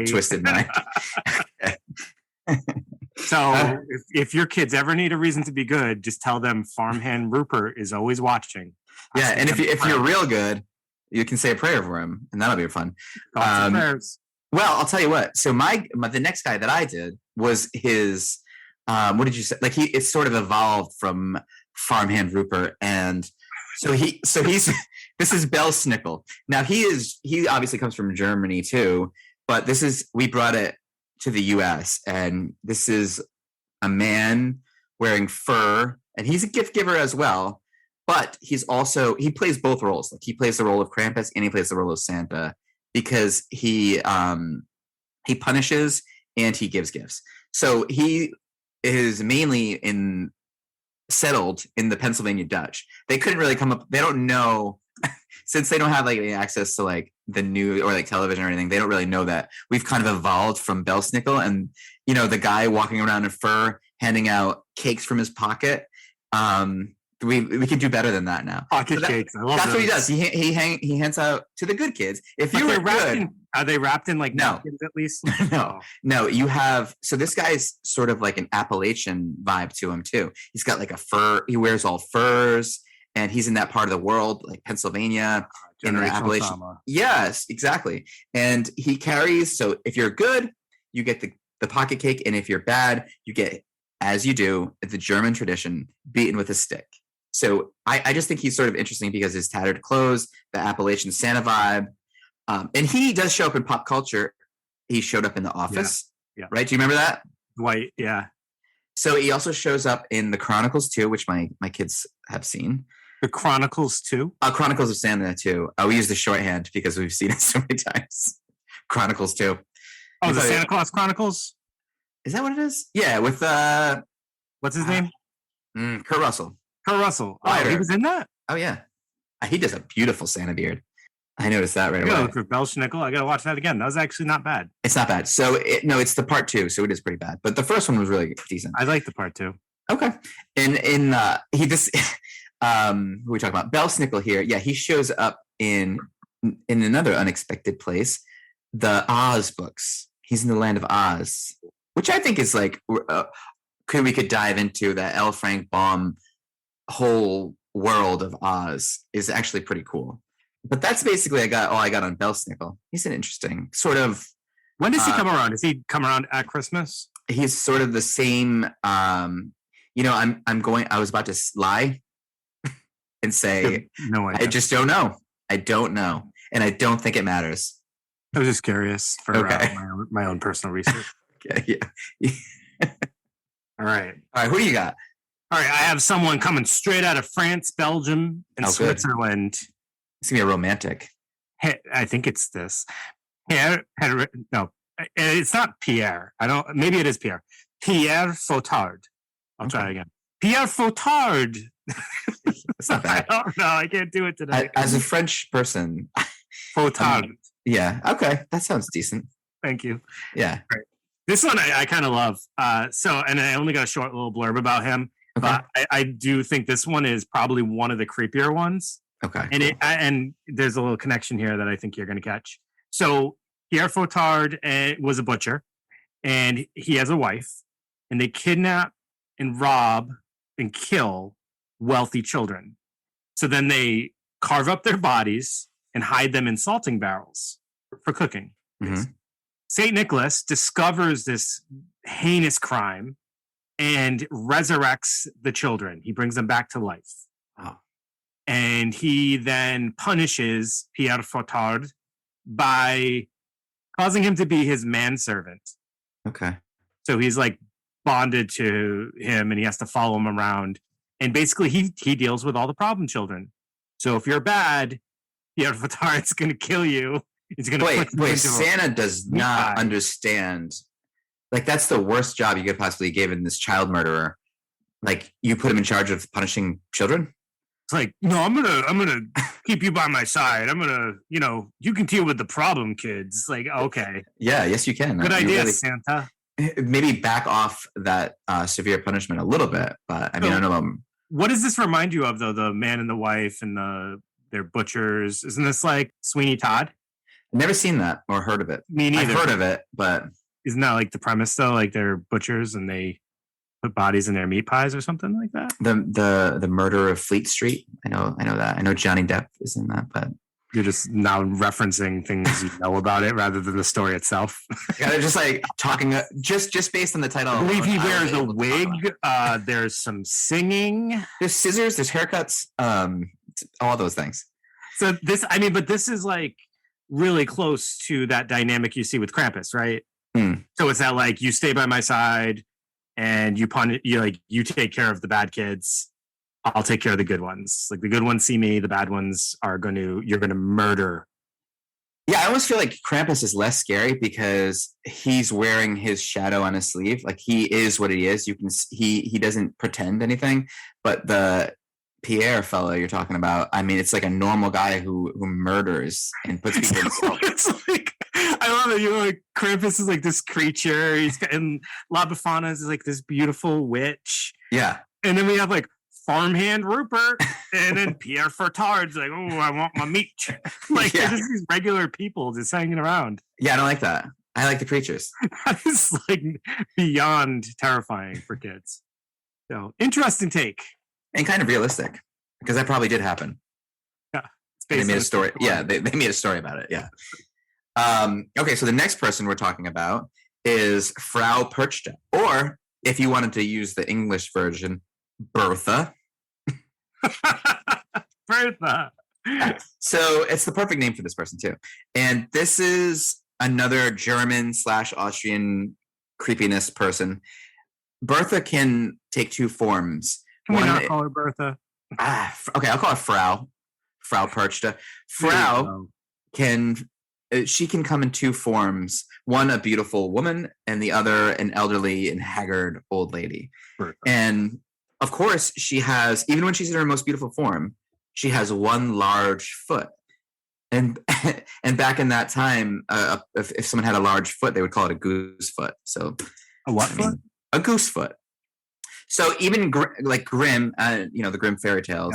Speaker 1: twisted mind.
Speaker 3: So if your kids ever need a reason to be good, just tell them farmhand Rupert is always watching.
Speaker 1: Yeah, and if you're real good, you can say a prayer for him, and that'll be fun.
Speaker 3: Prayers.
Speaker 1: Well, I'll tell you what. So the next guy that I did was his. What did you say? Like it's sort of evolved from farmhand Rupert, and he's this is Belsnickel. Now he obviously comes from Germany too, but we brought it to the U.S. and this is a man wearing fur, and he's a gift giver as well. But he plays both roles. Like he plays the role of Krampus and he plays the role of Santa because he punishes and he gives gifts. So he is mainly settled in the Pennsylvania Dutch. They couldn't really come up. They don't know since they don't have like any access to like the news or like television or anything. They don't really know that we've kind of evolved from Belsnickel and the guy walking around in fur handing out cakes from his pocket. We could do better than that now.
Speaker 3: Pocket cakes. I love
Speaker 1: that's what he does. He hands out to the good kids. If you were good,
Speaker 3: are they wrapped in like napkins at least?
Speaker 1: No. You have this guy's sort of like an Appalachian vibe to him too. He's got like a fur. He wears all furs, and he's in that part of the world, like Pennsylvania, in the Appalachian. Trauma. Yes, exactly. And he carries. So if you're good, you get the pocket cake, and if you're bad, you get, as you do, the German tradition, beaten with a stick. So I just think he's sort of interesting because his tattered clothes, the Appalachian Santa vibe, and he does show up in pop culture. He showed up in The Office, right? Do you remember that?
Speaker 3: Dwight, yeah.
Speaker 1: So he also shows up in The Chronicles 2, which my kids have seen.
Speaker 3: The Chronicles 2?
Speaker 1: Chronicles of Santa 2. We use the shorthand because we've seen it so many times. Chronicles 2.
Speaker 3: Oh, the Santa Claus Chronicles?
Speaker 1: Is that what it is? Yeah, with
Speaker 3: what's his name?
Speaker 1: Kurt Russell.
Speaker 3: Kurt Russell. Oh, he was in that?
Speaker 1: Oh, yeah. He does a beautiful Santa beard. I noticed that right away.
Speaker 3: Look for Belsnickel. I got to watch that again. That was actually not bad.
Speaker 1: It's not bad. So, it's the part 2, so it is pretty bad. But the first one was really decent.
Speaker 3: I like the part 2.
Speaker 1: Okay. And who are we talking about? Belsnickel here. Yeah, he shows up in another unexpected place, the Oz books. He's in the land of Oz, which I think is like, we could dive into that L. Frank Baum whole world of Oz is actually pretty cool. But that's basically all I got on Belsnickel. He's an interesting sort of.
Speaker 3: When does he come around? Does he come around at Christmas?
Speaker 1: He's sort of the same. I was about to lie and say,
Speaker 3: no idea.
Speaker 1: I just don't know. I don't know, and I don't think it matters.
Speaker 3: I was just curious for my own personal research.
Speaker 1: Okay, yeah.
Speaker 3: All right.
Speaker 1: Who do you got?
Speaker 3: All right, I have someone coming straight out of France, Belgium, and Switzerland.
Speaker 1: Good. It's gonna be a romantic.
Speaker 3: I think it's this. Pierre. No, it's not Pierre. Maybe it is Pierre. Pierre Fautard. I'll try again. Pierre Fautard.
Speaker 1: It's not bad.
Speaker 3: I don't know. I can't do it today.
Speaker 1: As a French person,
Speaker 3: Fautard.
Speaker 1: Yeah. Okay, that sounds decent.
Speaker 3: Thank you.
Speaker 1: Yeah.
Speaker 3: Right. This one I kind of love. And I only got a short little blurb about him.
Speaker 1: Okay.
Speaker 3: But I do think this one is probably one of the creepier ones.
Speaker 1: Okay.
Speaker 3: And and there's a little connection here that I think you're going to catch. So Pierre Fautard was a butcher, and he has a wife, and they kidnap and rob and kill wealthy children. So then they carve up their bodies and hide them in salting barrels for cooking.
Speaker 1: Mhm.
Speaker 3: St. Nicholas discovers this heinous crime and resurrects the children. He brings them back to life.
Speaker 1: Wow.
Speaker 3: And he then punishes Pierre Fautard by causing him to be his manservant.
Speaker 1: Okay.
Speaker 3: So he's like bonded to him and he has to follow him around. And basically he deals with all the problem children. So if you're bad, Pierre Fautard's going to kill you. He's going to
Speaker 1: wait. Santa does not understand. Like, that's the worst job you could possibly give in this child murderer. Like, you put him in charge of punishing children.
Speaker 3: It's like, no, I'm gonna keep you by my side. I'm gonna, you can deal with the problem kids. Like, okay,
Speaker 1: Yeah. Yes, you can.
Speaker 3: good
Speaker 1: You
Speaker 3: idea,
Speaker 1: really-
Speaker 3: Santa.
Speaker 1: maybe back off that severe punishment a little bit. But I mean, I don't know.
Speaker 3: What does this remind you of, though? The man and the wife and their butchers. Isn't this like Sweeney Todd?
Speaker 1: I've never seen that or heard of it.
Speaker 3: Me neither.
Speaker 1: I've heard of it, but
Speaker 3: Isn't that like the premise though? Like they're butchers and they put bodies in their meat pies or something like that.
Speaker 1: the murder of Fleet Street. I know that. I know Johnny Depp is in that, but
Speaker 3: You're just now referencing things you know about it rather than the story itself.
Speaker 1: yeah, they're just like talking just based on the title.
Speaker 3: I believe he
Speaker 1: I was
Speaker 3: wears a
Speaker 1: able to talk
Speaker 3: wig.
Speaker 1: about it.
Speaker 3: There's some singing.
Speaker 1: There's scissors. There's haircuts. All those things.
Speaker 3: So but this is like really close to that dynamic you see with Krampus, right?
Speaker 1: Mm.
Speaker 3: So it's that like you stay by my side and you take care of the bad kids. I'll take care of the good ones. Like the good ones see me, the bad ones you're gonna murder.
Speaker 1: Yeah, I almost feel like Krampus is less scary because he's wearing his shadow on his sleeve. Like, he is what he is. You can he doesn't pretend anything. But the Pierre fellow you're talking about, I mean, it's like a normal guy who murders and puts people in salt.
Speaker 3: It's like, I love it. Like Krampus is like this creature. And La Befana is like this beautiful witch.
Speaker 1: Yeah.
Speaker 3: And then we have like farmhand Rupert, and then Pierre Fautard's like, oh, I want my meat. Like,
Speaker 1: Yeah.
Speaker 3: They're just these regular people just hanging around.
Speaker 1: Yeah, I don't like that. I like the creatures.
Speaker 3: That is like beyond terrifying for kids. So interesting take.
Speaker 1: And kind of realistic, because that probably did happen.
Speaker 3: It's
Speaker 1: They
Speaker 3: based
Speaker 1: made
Speaker 3: on
Speaker 1: a story. Yeah, they made a story about it. Yeah. Okay, so the next person we're talking about is Frau Perchta, or if you wanted to use the English version, Bertha.
Speaker 3: Bertha.
Speaker 1: So it's the perfect name for this person too. And this is another German/Austrian creepiness person. Bertha can take two forms.
Speaker 3: Can we
Speaker 1: One-
Speaker 3: not call her Bertha?
Speaker 1: Okay, I'll call her Frau Perchta. Frau can come in two forms. One, a beautiful woman, and the other, an elderly and haggard old lady.
Speaker 3: Bertha.
Speaker 1: And of course, she has, even when she's in her most beautiful form, she has one large foot. And and back in that time, if someone had a large foot, they would call it a goose foot. So
Speaker 3: A what foot?
Speaker 1: a goose foot. So even like Grimm, the Grimm fairy tales,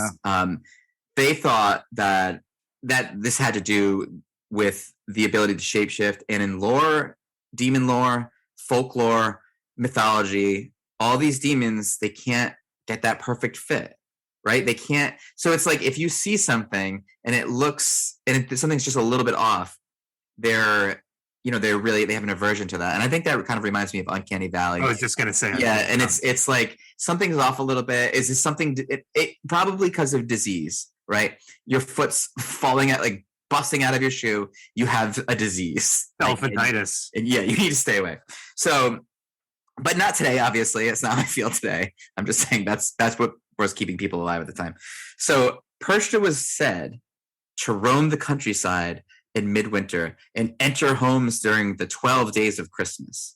Speaker 1: they thought that this had to do with the ability to shapeshift. And in lore, demon lore, folklore, mythology, all these demons, they can't get that perfect fit, right? They can't. So it's like if you see something and it looks, and something's just a little bit off, they have an aversion to that. And I think that kind of reminds me of Uncanny Valley.
Speaker 3: I was just gonna say.
Speaker 1: Yeah, and it's like something's off a little bit. Is this something? It probably because of disease, right? Your foot's falling out, like busting out of your shoe. You have a disease,
Speaker 3: Elephantitis.
Speaker 1: and yeah, you need to stay away. So, but not today. Obviously, it's not how I feel today. I'm just saying that's what was keeping people alive at the time. So Perchta was said to roam the countryside in midwinter and enter homes during the 12 days of Christmas.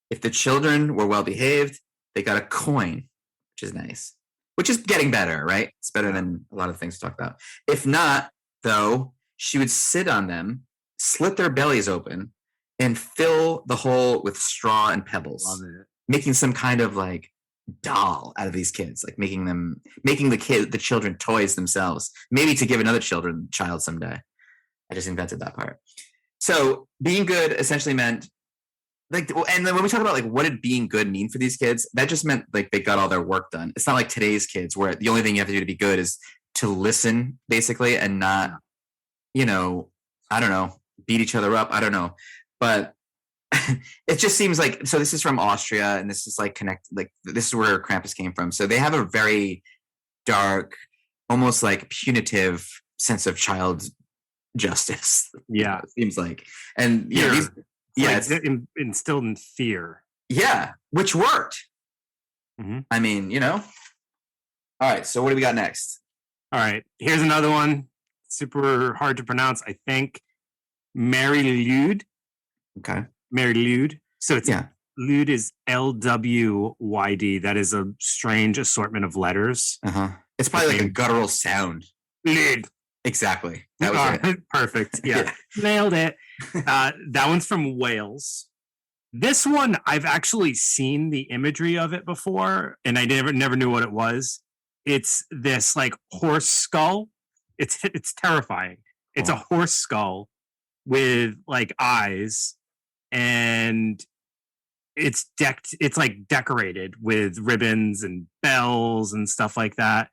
Speaker 1: If the children were well behaved, they got a coin, which is nice, which is getting better, right? It's better than a lot of things to talk about. If not, though, she would sit on them, slit their bellies open, and fill the hole with straw and pebbles, making some kind of like doll out of these kids, like making the children toys themselves, maybe to give another child someday. I just invented that part. So being good essentially meant like, and then when we talk about like what did being good mean for these kids, that just meant like they got all their work done. It's not like today's kids where the only thing you have to do to be good is to listen basically and not, you know, I don't know, beat each other up. I don't know. But it just seems like, so this is from Austria and this is like this is where Krampus came from. So they have a very dark, almost like punitive sense of child justice.
Speaker 3: Yeah.
Speaker 1: It seems like. And
Speaker 3: it's instilled in fear.
Speaker 1: Yeah, which worked.
Speaker 3: Mm-hmm.
Speaker 1: I mean, you know. All right, so what do we got next?
Speaker 3: All right, here's another one. Super hard to pronounce, I think. Mary Lude.
Speaker 1: Okay.
Speaker 3: Mary Lude. So it's Lude is L-W-Y-D. That is a strange assortment of letters.
Speaker 1: It's probably like a guttural sound.
Speaker 3: Lude.
Speaker 1: Exactly. That was it.
Speaker 3: Perfect. Yeah. Nailed it. That one's from Wales. This one, I've actually seen the imagery of it before, and I never knew what it was. It's this like horse skull. It's terrifying. It's a horse skull with like eyes, and it's like decorated with ribbons and bells and stuff like that.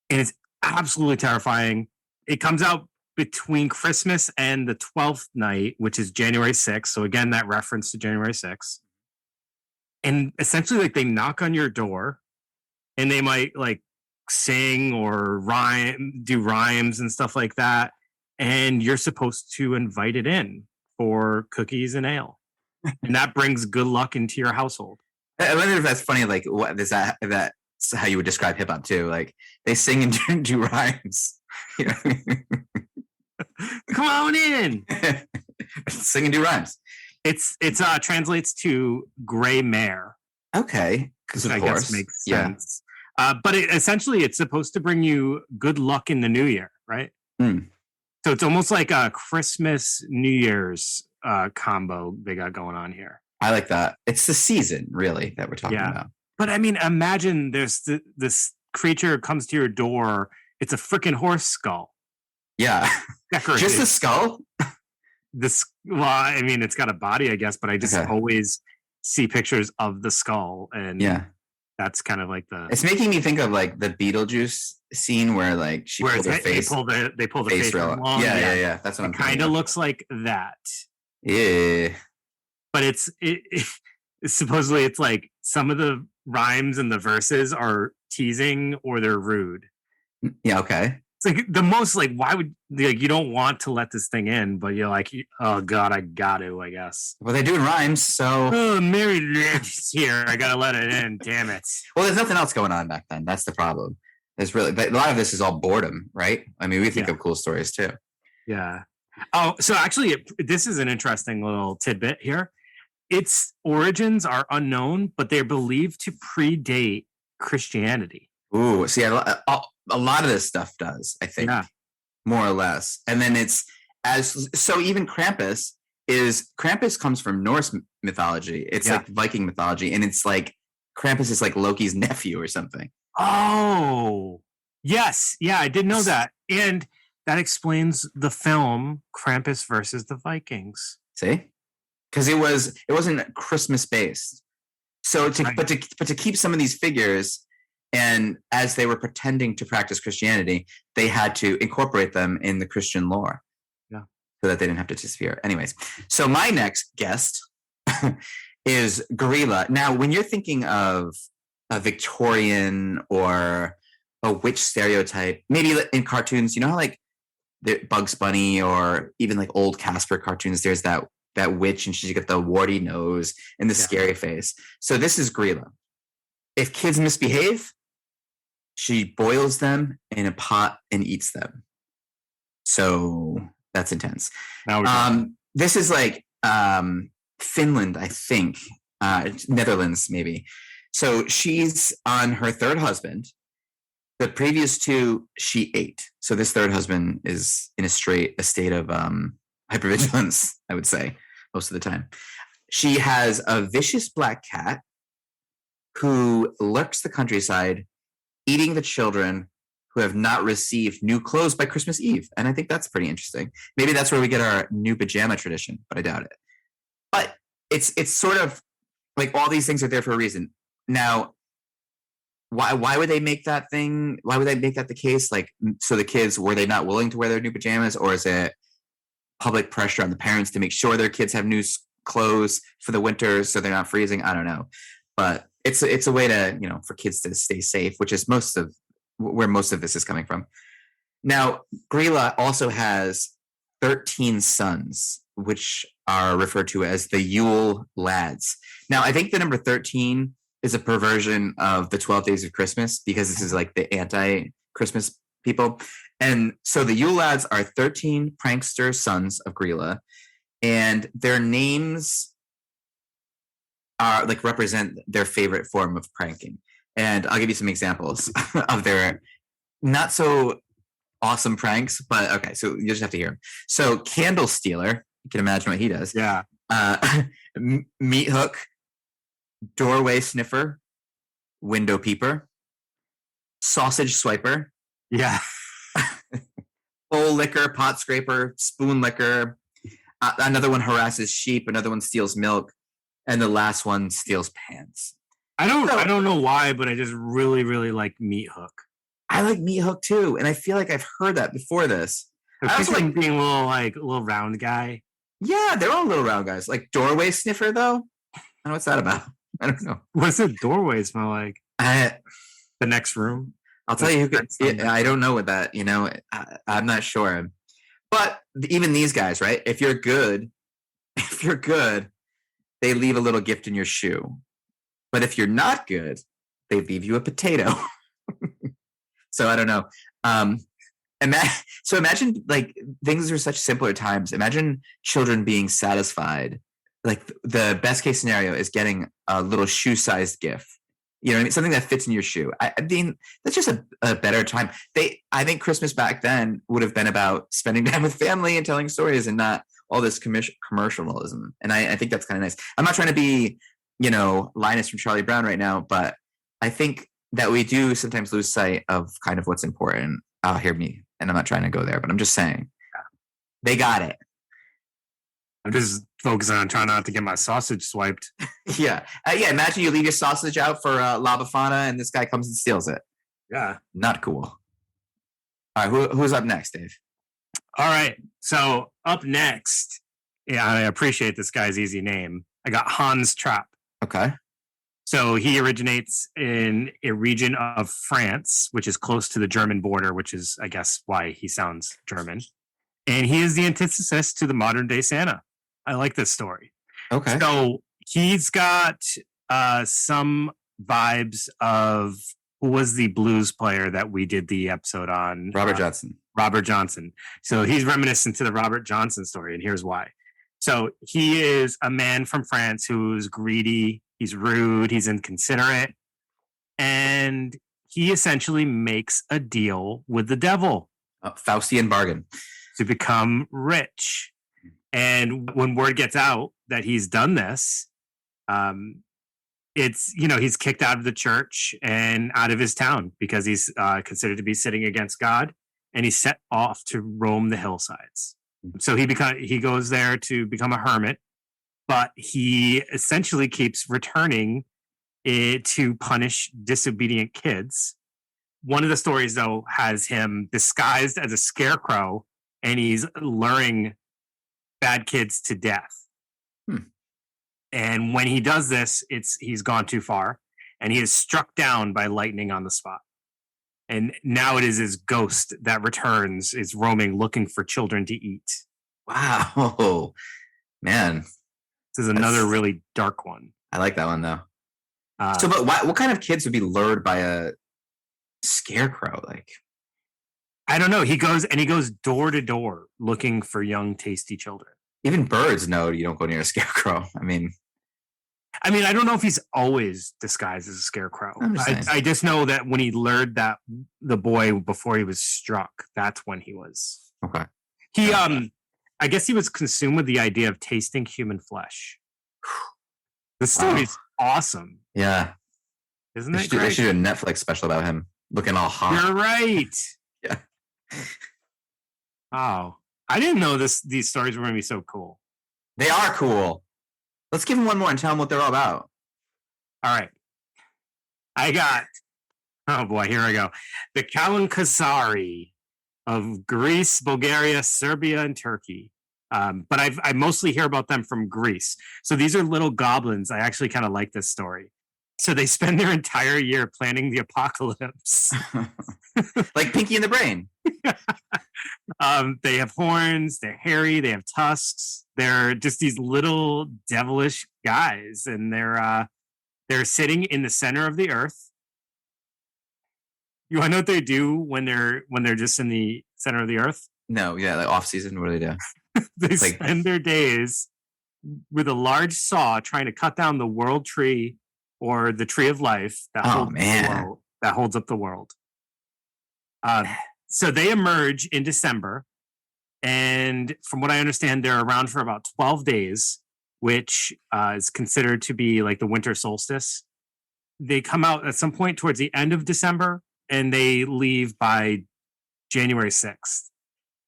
Speaker 3: And it's absolutely terrifying. It comes out between Christmas and the 12th night, which is January 6th. So again, that reference to January 6th. And essentially like they knock on your door and they might like sing or do rhymes and stuff like that. And you're supposed to invite it in for cookies and ale. And that brings good luck into your household.
Speaker 1: I wonder if that's funny. Like, what is that? That's how you would describe hip hop too. Like, they sing and do rhymes. You know?
Speaker 3: Come on in.
Speaker 1: Sing and do rhymes.
Speaker 3: It's translates to gray mare.
Speaker 1: Okay, because of
Speaker 3: I
Speaker 1: course
Speaker 3: guess makes sense. But essentially, it's supposed to bring you good luck in the new year, right?
Speaker 1: Mm.
Speaker 3: So it's almost like a Christmas New Year's combo they got going on here.
Speaker 1: I like that. It's the season, really, that we're talking about.
Speaker 3: But I mean, imagine there's this creature comes to your door. It's a freaking horse skull.
Speaker 1: Yeah.
Speaker 3: Decorated.
Speaker 1: Just the skull?
Speaker 3: Well, I mean, it's got a body, I guess, but I just always see pictures of the skull. And that's kind of like
Speaker 1: it's making me think of like the Beetlejuice scene where like she pulled her face.
Speaker 3: They pull the face along.
Speaker 1: Yeah. That's what I'm
Speaker 3: kind of looks like that.
Speaker 1: Yeah.
Speaker 3: But it's supposedly it's like some of the rhymes and the verses are teasing or they're rude.
Speaker 1: Yeah, okay.
Speaker 3: It's like the most like, why would like you don't want to let this thing in, but you're like, oh God, I got to, I guess.
Speaker 1: Well, they're doing rhymes, so
Speaker 3: Mary Liz here. I gotta let it in, damn it.
Speaker 1: Well, there's nothing else going on back then. That's the problem. There's really a lot of this is all boredom, right? I mean, we think of cool stories too.
Speaker 3: Yeah. Oh, so actually this is an interesting little tidbit here. Its origins are unknown, but they're believed to predate Christianity.
Speaker 1: Ooh, see, a lot of this stuff does, I think, more or less. And then so even Krampus comes from Norse mythology. It's like Viking mythology, and it's like Krampus is like Loki's nephew or something.
Speaker 3: Oh, yes, yeah, I did know that, and that explains the film Krampus versus the Vikings.
Speaker 1: See, because it wasn't Christmas based. So to keep some of these figures. And as they were pretending to practice Christianity, they had to incorporate them in the Christian lore.
Speaker 3: Yeah.
Speaker 1: So that they didn't have to disappear. Anyways, so my next guest is Gorilla. Now, when you're thinking of a Victorian or a witch stereotype, maybe in cartoons, you know how like the Bugs Bunny or even like old Casper cartoons, there's that witch and she's got the warty nose and the scary face. So this is Gorilla. If kids misbehave, she boils them in a pot and eats them. So that's intense. This is like Finland, I think, Netherlands maybe. So she's on her third husband. The previous two she ate. So this third husband is in a state of hypervigilance, I would say, most of the time. She has a vicious black cat who lurks the countryside, eating the children who have not received new clothes by Christmas Eve. And I think that's pretty interesting. Maybe that's where we get our new pajama tradition, but I doubt it. But it's sort of like all these things are there for a reason. Now, why would they make that thing? Why would they make that the case? Like, so the kids, were they not willing to wear their new pajamas, or is it public pressure on the parents to make sure their kids have new clothes for the winter so they're not freezing? I don't know, but it's a way to, for kids to stay safe, which is where most of this is coming from. Now, Grilla also has 13 sons, which are referred to as the Yule lads. Now, I think the number 13 is a perversion of the 12 Days of Christmas, because this is like the anti-Christmas people. And so the Yule lads are 13 prankster sons of Grilla, and their names are like represent their favorite form of pranking. And I'll give you some examples of their not so awesome pranks, but okay, so you just have to hear them. So Candle Stealer, you can imagine what he does.
Speaker 3: Yeah.
Speaker 1: Meat Hook, Doorway Sniffer, Window Peeper, Sausage Swiper.
Speaker 3: Yeah.
Speaker 1: Bowl Licker, Pot Scraper, Spoon Licker. Another one harasses sheep. Another one steals milk. And the last one steals pants.
Speaker 3: I don't know why, but I just really, really like Meat Hook.
Speaker 1: I like Meat Hook too, and I feel like I've heard that before this.
Speaker 3: I also like being a little round guy.
Speaker 1: Yeah, they're all little round guys. Like Doorway Sniffer, though. I don't know what's that about. I don't know.
Speaker 3: What's the doorway smell like? The next room.
Speaker 1: I'll tell you. I don't know what that. I'm not sure. But even these guys, right? If you're good, they leave a little gift in your shoe. But if you're not good, they leave you a potato. So I don't know. Imagine like things are such simpler times. Imagine children being satisfied. Like the best case scenario is getting a little shoe-sized gift. You know what I mean? Something that fits in your shoe. I mean, that's just a better time. I think Christmas back then would have been about spending time with family and telling stories, and not all this commercialism. And I think that's kind of nice. I'm not trying to be, Linus from Charlie Brown right now, but I think that we do sometimes lose sight of kind of what's important. Hear me, and I'm not trying to go there, but I'm just saying they got it.
Speaker 3: I'm just focusing on trying not to get my sausage swiped.
Speaker 1: Yeah. Imagine you leave your sausage out for La Befana, and this guy comes and steals it.
Speaker 3: Yeah.
Speaker 1: Not cool. All right. Who's up next, Dave?
Speaker 3: All right. So up next, I appreciate this guy's easy name. I got Hans Trapp.
Speaker 1: Okay.
Speaker 3: So he originates in a region of France, which is close to the German border, which is, I guess, why he sounds German. And he is the antithesis to the modern day Santa. I like this story.
Speaker 1: Okay.
Speaker 3: So he's got some vibes of, who was the blues player that we did the episode on?
Speaker 1: Robert Johnson.
Speaker 3: Robert Johnson. So he's reminiscent to the Robert Johnson story, and here's why. So he is a man from France who's greedy, he's rude, he's inconsiderate, and he essentially makes a deal with the devil.
Speaker 1: Faustian bargain.
Speaker 3: To become rich. And when word gets out that he's done this, it's, he's kicked out of the church and out of his town because he's considered to be sitting against God, and he's set off to roam the hillsides. So he goes there to become a hermit, but he essentially keeps returning to punish disobedient kids. One of the stories, though, has him disguised as a scarecrow, and he's luring bad kids to death. And when he does this, he's gone too far, and he is struck down by lightning on the spot. And now it is his ghost that returns, is roaming, looking for children to eat.
Speaker 1: Wow, man,
Speaker 3: this is another really dark one.
Speaker 1: I like that one though. But what kind of kids would be lured by a scarecrow? Like,
Speaker 3: I don't know. He goes door to door looking for young, tasty children. Even
Speaker 1: birds know you don't go near a scarecrow. I mean,
Speaker 3: I don't know if he's always disguised as a scarecrow. I just know that when he lured the boy before he was struck, that's when he was.
Speaker 1: Okay.
Speaker 3: I guess he was consumed with the idea of tasting human flesh. The story's awesome.
Speaker 1: Yeah.
Speaker 3: Isn't it?
Speaker 1: They should do a Netflix special about him. looking all hot.
Speaker 3: You're right.
Speaker 1: Yeah.
Speaker 3: Oh, I didn't know these stories were going to be so cool.
Speaker 1: They are cool. Let's give them one more and tell them what they're all about.
Speaker 3: All right. I got, oh boy, here I go. The Kalankasari of Greece, Bulgaria, Serbia, and Turkey. But I mostly hear about them from Greece. So these are little goblins. I actually kind of like this story. So they spend their entire year planning the apocalypse.
Speaker 1: Like Pinky and the Brain.
Speaker 3: They have horns, they're hairy, they have tusks. They're just these little devilish guys, and they're sitting in the center of the earth. You want to know what they do when they're just in the center of the earth?
Speaker 1: No, yeah, like off season. What do they do?
Speaker 3: They spend their days with a large saw trying to cut down the world tree or the tree of life that holds up the world. So they emerge in December, and from what I understand, they're around for about 12 days, which is considered to be like the winter solstice. They come out at some point towards the end of December, and they leave by January 6th,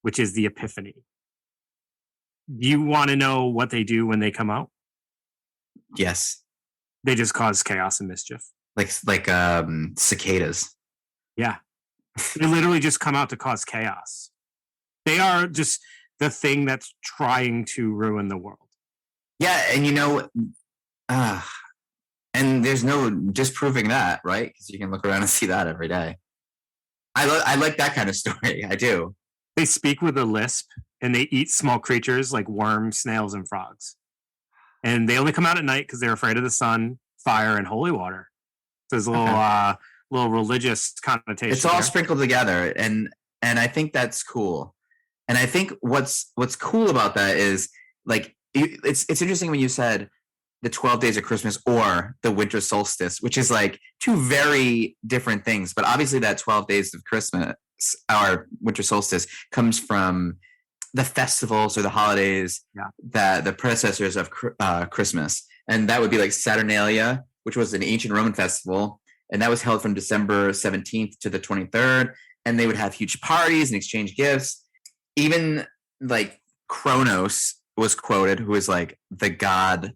Speaker 3: which is the Epiphany. Do you want to know what they do when they come out?
Speaker 1: Yes.
Speaker 3: They just cause chaos and mischief.
Speaker 1: Like cicadas.
Speaker 3: Yeah. They literally just come out to cause chaos. They are just the thing that's trying to ruin the world.
Speaker 1: Yeah, and and there's no disproving that, right? Because you can look around and see that every day. I like that kind of story. I do.
Speaker 3: They speak with a lisp, and they eat small creatures like worms, snails, and frogs. And they only come out at night because they're afraid of the sun, fire, and holy water. So there's a little religious connotation.
Speaker 1: It's all sprinkled together, and I think that's cool. And I think what's cool about that is like it's interesting when you said the 12 days of Christmas or the winter solstice, which is like two very different things. But obviously that 12 days of Christmas, our winter solstice, comes from the festivals or the holidays that the predecessors of Christmas. And that would be like Saturnalia, which was an ancient Roman festival. And that was held from December 17th to the 23rd. And they would have huge parties and exchange gifts. Even like Kronos was quoted, who was like the god,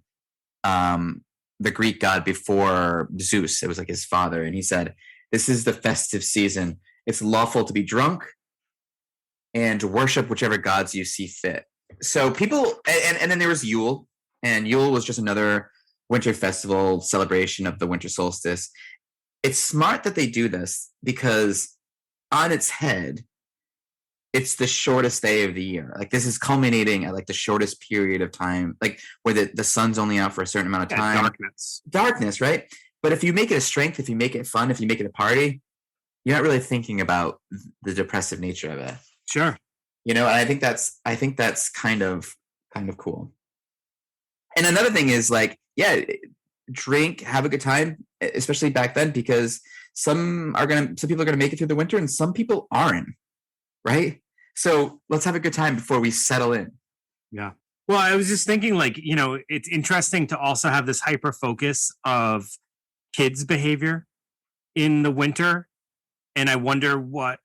Speaker 1: the Greek god before Zeus. It was like his father. And he said, "This is the festive season. It's lawful to be drunk and worship whichever gods you see fit." So people, and then there was Yule. And Yule was just another winter festival celebration of the winter solstice. It's smart that they do this because on its head, it's the shortest day of the year. Like this is culminating at like the shortest period of time, like where the sun's only out for a certain amount of time. Darkness, right? But if you make it a strength, if you make it fun, if you make it a party, you're not really thinking about the depressive nature of it.
Speaker 3: Sure.
Speaker 1: And I think that's kind of cool. And another thing is like, yeah, drink, have a good time, especially back then, because some people are gonna make it through the winter and some people aren't, right? So let's have a good time before we settle in.
Speaker 3: Yeah. Well, I was just thinking like, it's interesting to also have this hyper focus of kids' behavior in the winter. And I wonder what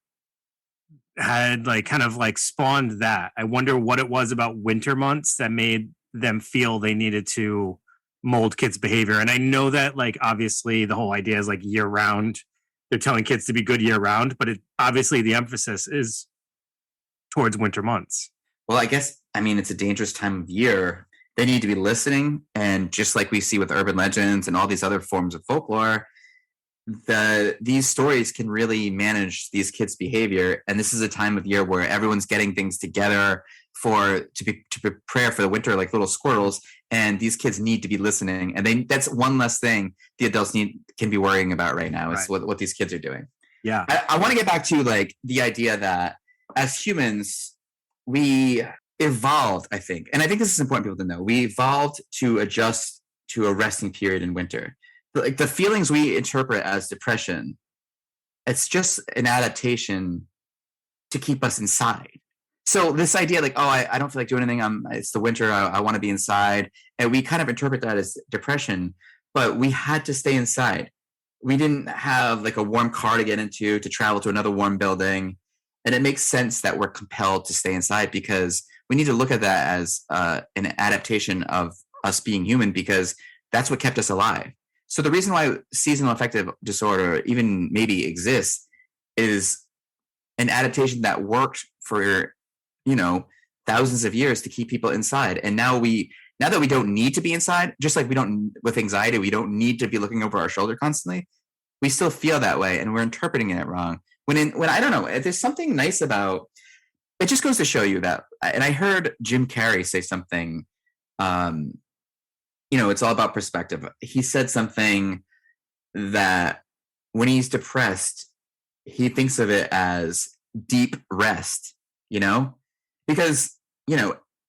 Speaker 3: had like kind of like spawned that. I wonder what it was about winter months that made them feel they needed to mold kids' behavior. And I know that like obviously the whole idea is like year round. They're telling kids to be good year round, but obviously the emphasis is towards winter months.
Speaker 1: Well, I guess, it's a dangerous time of year. They need to be listening. And just like we see with urban legends and all these other forms of folklore, these stories can really manage these kids' behavior. And this is a time of year where everyone's getting things together to prepare for the winter, like little squirrels. And these kids need to be listening. And that's one less thing the adults can be worrying about right now is what these kids are doing.
Speaker 3: Yeah.
Speaker 1: I want to get back to like the idea that as humans, we evolved, I think. And I think this is important for people to know. We evolved to adjust to a resting period in winter. Like the feelings we interpret as depression, it's just an adaptation to keep us inside. So this idea like, I don't feel like doing anything. It's the winter. I want to be inside. And we kind of interpret that as depression, but we had to stay inside. we didn't have like a warm car to get into to travel to another warm building. And it makes sense that we're compelled to stay inside because we need to look at that as an adaptation of us being human because that's what kept us alive. So the reason why seasonal affective disorder even maybe exists is an adaptation that worked for, thousands of years to keep people inside. And now that we don't need to be inside, just like we don't with anxiety, we don't need to be looking over our shoulder constantly. We still feel that way and we're interpreting it wrong. When I don't know, there's something nice about it, just goes to show you that. And I heard Jim Carrey say something, it's all about perspective. He said something that when he's depressed, he thinks of it as deep rest, because,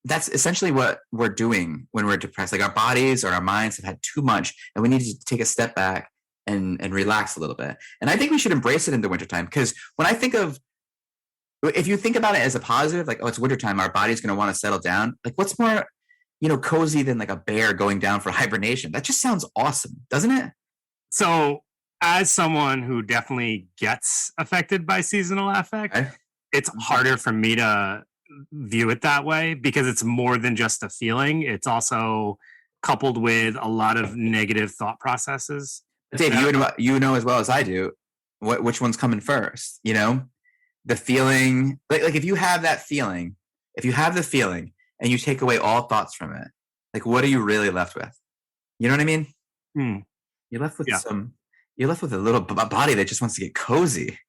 Speaker 1: that's essentially what we're doing when we're depressed. Like our bodies or our minds have had too much and we need to take a step back and relax a little bit. And I think we should embrace it in the wintertime because when I think of, if you think about it as a positive, like, oh, it's wintertime, our body's going to want to settle down. Like what's more, cozy than like a bear going down for hibernation? That just sounds awesome, doesn't it?
Speaker 3: So as someone who definitely gets affected by seasonal affect, it's harder for me to view it that way because it's more than just a feeling. It's also coupled with a lot of negative thought processes.
Speaker 1: Dave, you know as well as I do, which one's coming first, the feeling, like if you have that feeling, if you have the feeling and you take away all thoughts from it, like what are you really left with? You know what I mean? You're left with you're left with a little body that just wants to get cozy.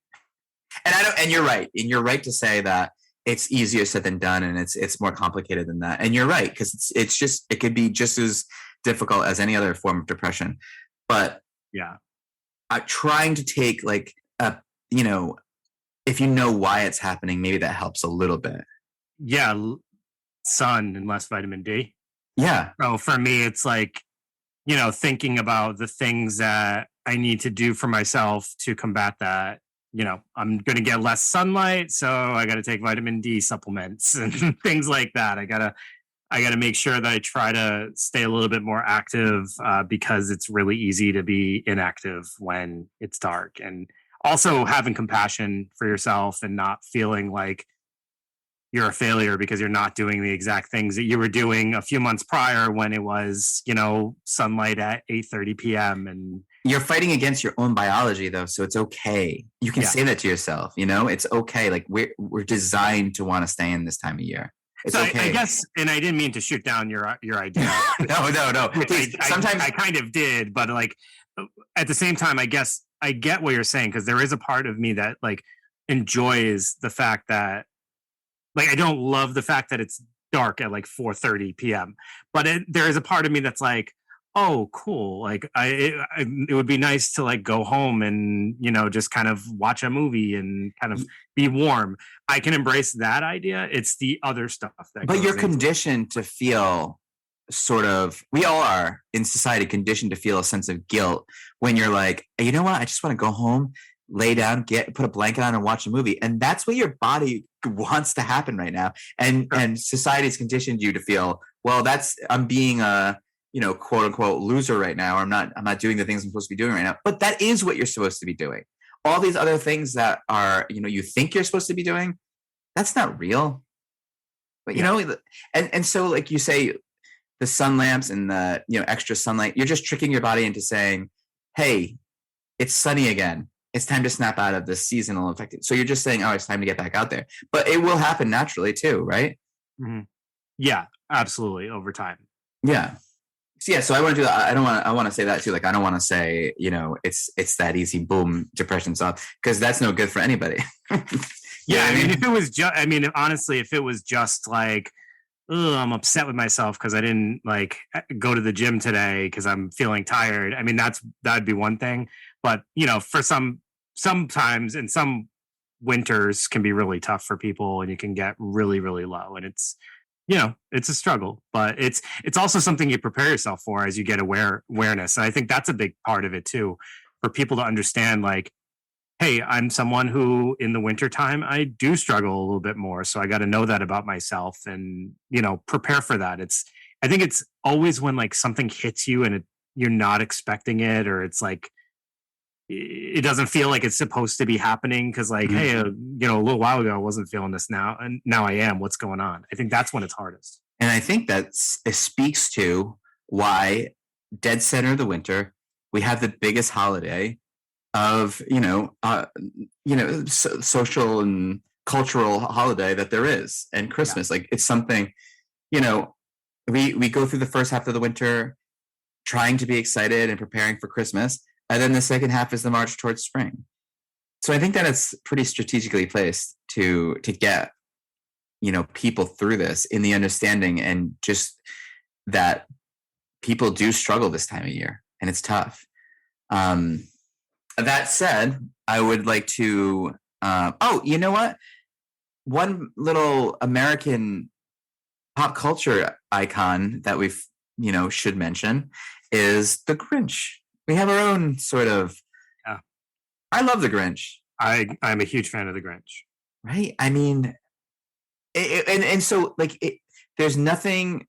Speaker 1: And you're right. And you're right to say that it's easier said than done. And it's more complicated than that. And you're right. Because it could be just as difficult as any other form of depression. But trying to take like, if you know why it's happening, maybe that helps a little bit.
Speaker 3: Yeah. Sun and less vitamin D.
Speaker 1: Yeah.
Speaker 3: So for me, it's like, thinking about the things that I need to do for myself to combat that. I'm going to get less sunlight, so I got to take vitamin D supplements and things like that. I got to make sure that I try to stay a little bit more active because it's really easy to be inactive when it's dark. And also having compassion for yourself and not feeling like you're a failure because you're not doing the exact things that you were doing a few months prior when it was, sunlight at 8:30 p.m. and
Speaker 1: you're fighting against your own biology though, so it's okay. You can say that to yourself, it's okay. Like we're designed to want to stay in this time of year. It's
Speaker 3: so
Speaker 1: okay.
Speaker 3: I guess, and I didn't mean to shoot down your idea.
Speaker 1: No. Please, sometimes
Speaker 3: I kind of did, but like at the same time, I guess I get what you're saying because there is a part of me that like enjoys the fact that like I don't love the fact that it's dark at like 4:30 p.m. But there is a part of me that's like, oh, cool. Like it would be nice to like go home and, just kind of watch a movie and kind of be warm. I can embrace that idea. It's the other stuff that
Speaker 1: but you're conditioned to feel we all are in society conditioned to feel a sense of guilt when you're like, you know what? I just want to go home, lay down, put a blanket on and watch a movie. And that's what your body wants to happen right now. And society's conditioned you to feel, well, I'm being a, quote unquote loser right now, or I'm not doing the things I'm supposed to be doing right now. But that is what you're supposed to be doing. All these other things that are, you think you're supposed to be doing, that's not real. But and so like you say, the sun lamps and the extra sunlight, you're just tricking your body into saying, hey, it's sunny again. It's time to snap out of this seasonal affected. So you're just saying, oh, it's time to get back out there. But it will happen naturally too, right?
Speaker 3: Mm-hmm. Yeah, absolutely. Over time.
Speaker 1: Yeah. So I want to do that. I want to say that too. Like, I don't want to say, it's that easy, boom, depression stuff, because that's no good for anybody.
Speaker 3: Yeah. I mean, if it was just, honestly, if it was just like, oh, I'm upset with myself because I didn't like go to the gym today because I'm feeling tired. I mean, that'd be one thing. But, for sometimes in some winters can be really tough for people and you can get really, really low. And it's, it's a struggle, but it's also something you prepare yourself for as you get awareness. And I think that's a big part of it too, for people to understand like, hey, I'm someone who in the wintertime, I do struggle a little bit more. So I got to know that about myself and, prepare for that. I think it's always when like something hits you and you're not expecting it, or it's like, it doesn't feel like it's supposed to be happening because like, hey, a little while ago I wasn't feeling this now, and now I am. What's going on? I think that's when it's hardest.
Speaker 1: And I think it speaks to why dead center of the winter, we have the biggest holiday of, social and cultural holiday that there is, and Christmas. Like, it's something, we go through the first half of the winter trying to be excited and preparing for Christmas. And then the second half is the march towards spring. So I think that it's pretty strategically placed to get, people through this in the understanding, and just that people do struggle this time of year and it's tough. That said, I would like to, you know what? One little American pop culture icon that we've, should mention is the Grinch. We have our own sort of, I love the Grinch.
Speaker 3: I'm a huge fan of the Grinch.
Speaker 1: Right? I mean, so there's nothing,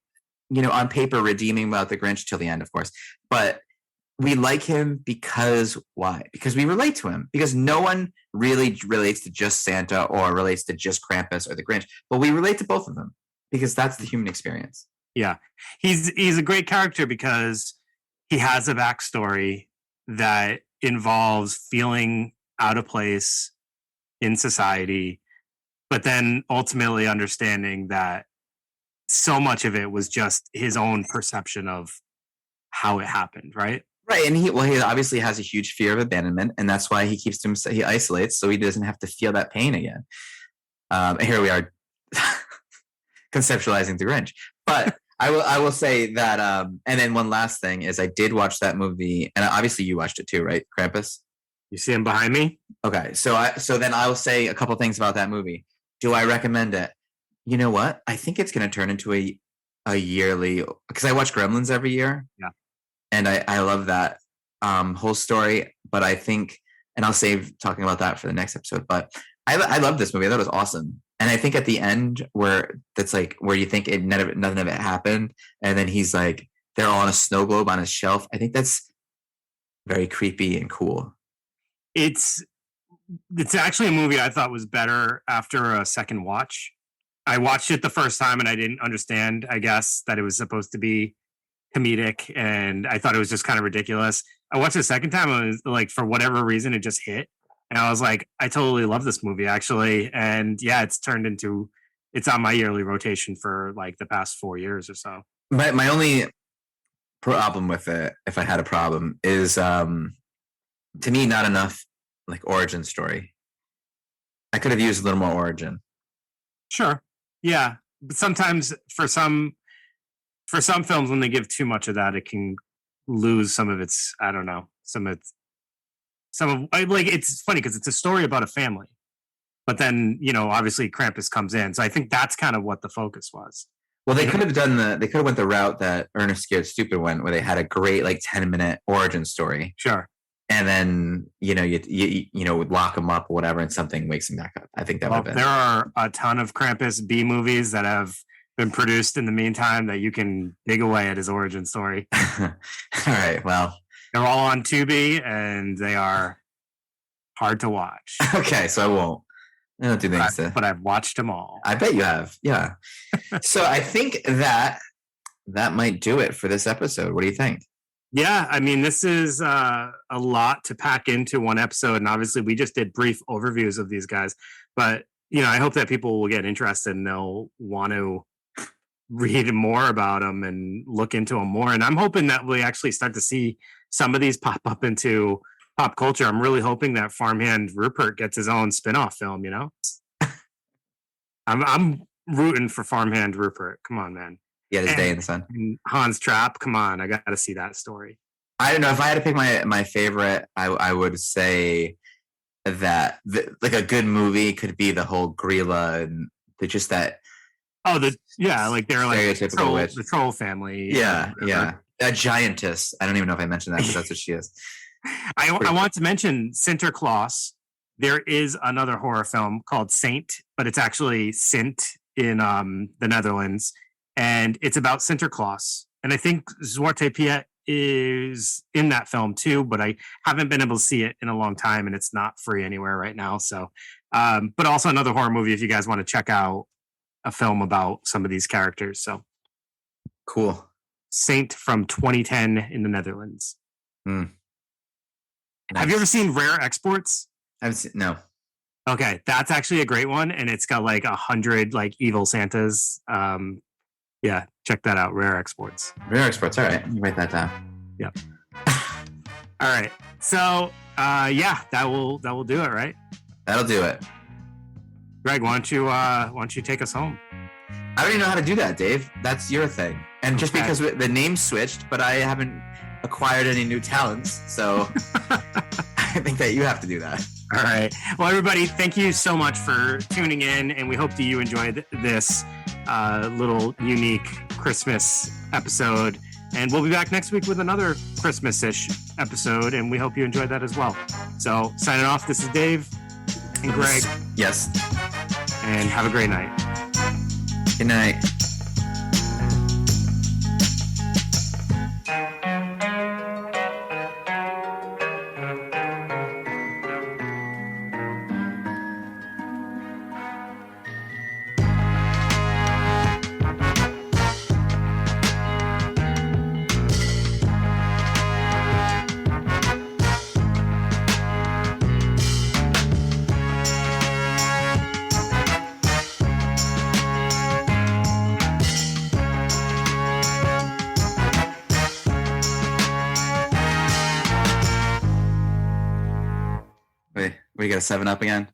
Speaker 1: on paper redeeming about the Grinch till the end, of course, but we like him because why? Because we relate to him, because no one really relates to just Santa or relates to just Krampus or the Grinch, but we relate to both of them because that's the human experience.
Speaker 3: Yeah. He's a great character because he has a backstory that involves feeling out of place in society, but then ultimately understanding that so much of it was just his own perception of how it happened, right?
Speaker 1: Right, and he obviously has a huge fear of abandonment, and that's why he isolates, so he doesn't have to feel that pain again. Here we are conceptualizing the Grinch, but I will say that. And then one last thing is, I did watch that movie, and obviously you watched it too, right? Krampus.
Speaker 3: You see him behind me.
Speaker 1: Okay, so then I will say a couple things about that movie. Do I recommend it? You know what? I think it's going to turn into a yearly, because I watch Gremlins every year.
Speaker 3: Yeah.
Speaker 1: And I love that whole story, but I think, and I'll save talking about that for the next episode, but I love this movie. I thought it was awesome. And I think at the end where you think nothing of it happened, and then he's like, they're all on a snow globe on his shelf. I think that's very creepy and cool.
Speaker 3: It's actually a movie I thought was better after a second watch. I watched it the first time and I didn't understand, I guess, that it was supposed to be comedic, and I thought it was just kind of ridiculous. I watched it the second time, and it was like, for whatever reason, it just hit. And I was like, I totally love this movie, actually. And yeah, it's on my yearly rotation for like the past 4 years or so.
Speaker 1: My only problem with it, if I had a problem, is to me, not enough like origin story. I could have used a little more origin.
Speaker 3: Sure. Yeah. But sometimes for some films, when they give too much of that, it can lose some of its, I don't know, it's funny because it's a story about a family, but then, obviously Krampus comes in. So I think that's kind of what the focus was.
Speaker 1: Well, they could have went the route that Ernest Scared Stupid went, where they had a great 10-minute origin story.
Speaker 3: Sure.
Speaker 1: And then, you would lock him up or whatever, and something wakes him back up. I think that would have been.
Speaker 3: There are a ton of Krampus B movies that have been produced in the meantime that you can dig away at his origin story.
Speaker 1: All right. Well,
Speaker 3: they're all on Tubi, and they are hard to watch.
Speaker 1: Okay, so I won't. I don't do things
Speaker 3: but I've watched them all.
Speaker 1: I bet you have. Yeah. So I think that might do it for this episode. What do you think?
Speaker 3: Yeah, I mean, this is a lot to pack into one episode, and obviously we just did brief overviews of these guys, but I hope that people will get interested and they'll want to read more about them and look into them more. And I'm hoping that we actually start to see some of these pop up into pop culture. I'm really hoping that Farmhand Rupert gets his own spin-off film, I'm rooting for Farmhand Rupert. Come on, man.
Speaker 1: Yeah, his day in the sun.
Speaker 3: And Hans Trapp, come on, I got to see that story.
Speaker 1: I don't know. If I had to pick my favorite, I would say that a good movie could be the whole Grilla and just that.
Speaker 3: Oh, they're like the troll family.
Speaker 1: Yeah. A giantess. I don't even know if I mentioned that, but that's what she is.
Speaker 3: I want to mention Sinterklaas. There is another horror film called Saint, but it's actually Sint in the Netherlands, and it's about Sinterklaas. And I think Zwarte Piet is in that film too, but I haven't been able to see it in a long time, and it's not free anywhere right now. So, but also another horror movie if you guys want to check out a film about some of these characters. So,
Speaker 1: Cool.
Speaker 3: Saint from 2010 in the Netherlands.
Speaker 1: Nice.
Speaker 3: Have you ever seen Rare Exports?
Speaker 1: No.
Speaker 3: Okay, that's actually a great one, and it's got like 100 like evil Santas. Yeah, check that out. Rare Exports.
Speaker 1: Rare Exports. All right, you write that down.
Speaker 3: Yep. All right. So, yeah, that will do it, right?
Speaker 1: That'll do it.
Speaker 3: Greg, why don't you take us home?
Speaker 1: I don't even know how to do that, Dave. That's your thing. And just
Speaker 3: Okay.
Speaker 1: because the name switched, but I haven't acquired any new talents, so I think that you have to do that.
Speaker 3: All right. Well, everybody, thank you so much for tuning in, and we hope that you enjoyed this little unique Christmas episode. And we'll be back next week with another Christmas-ish episode, and we hope you enjoyed that as well. So, signing off, this is Dave and Greg,
Speaker 1: Yes.
Speaker 3: and have a great night.
Speaker 1: Good night. Wait, we got a 7-Up again?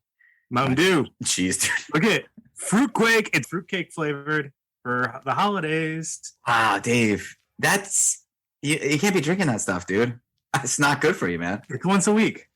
Speaker 3: Mountain Dew.
Speaker 1: Jeez, dude.
Speaker 3: Look at Fruitquake. It's fruitcake flavored for the holidays.
Speaker 1: Wow, Dave. That's... You can't be drinking that stuff, dude. It's not good for you, man.
Speaker 3: Drink once a week.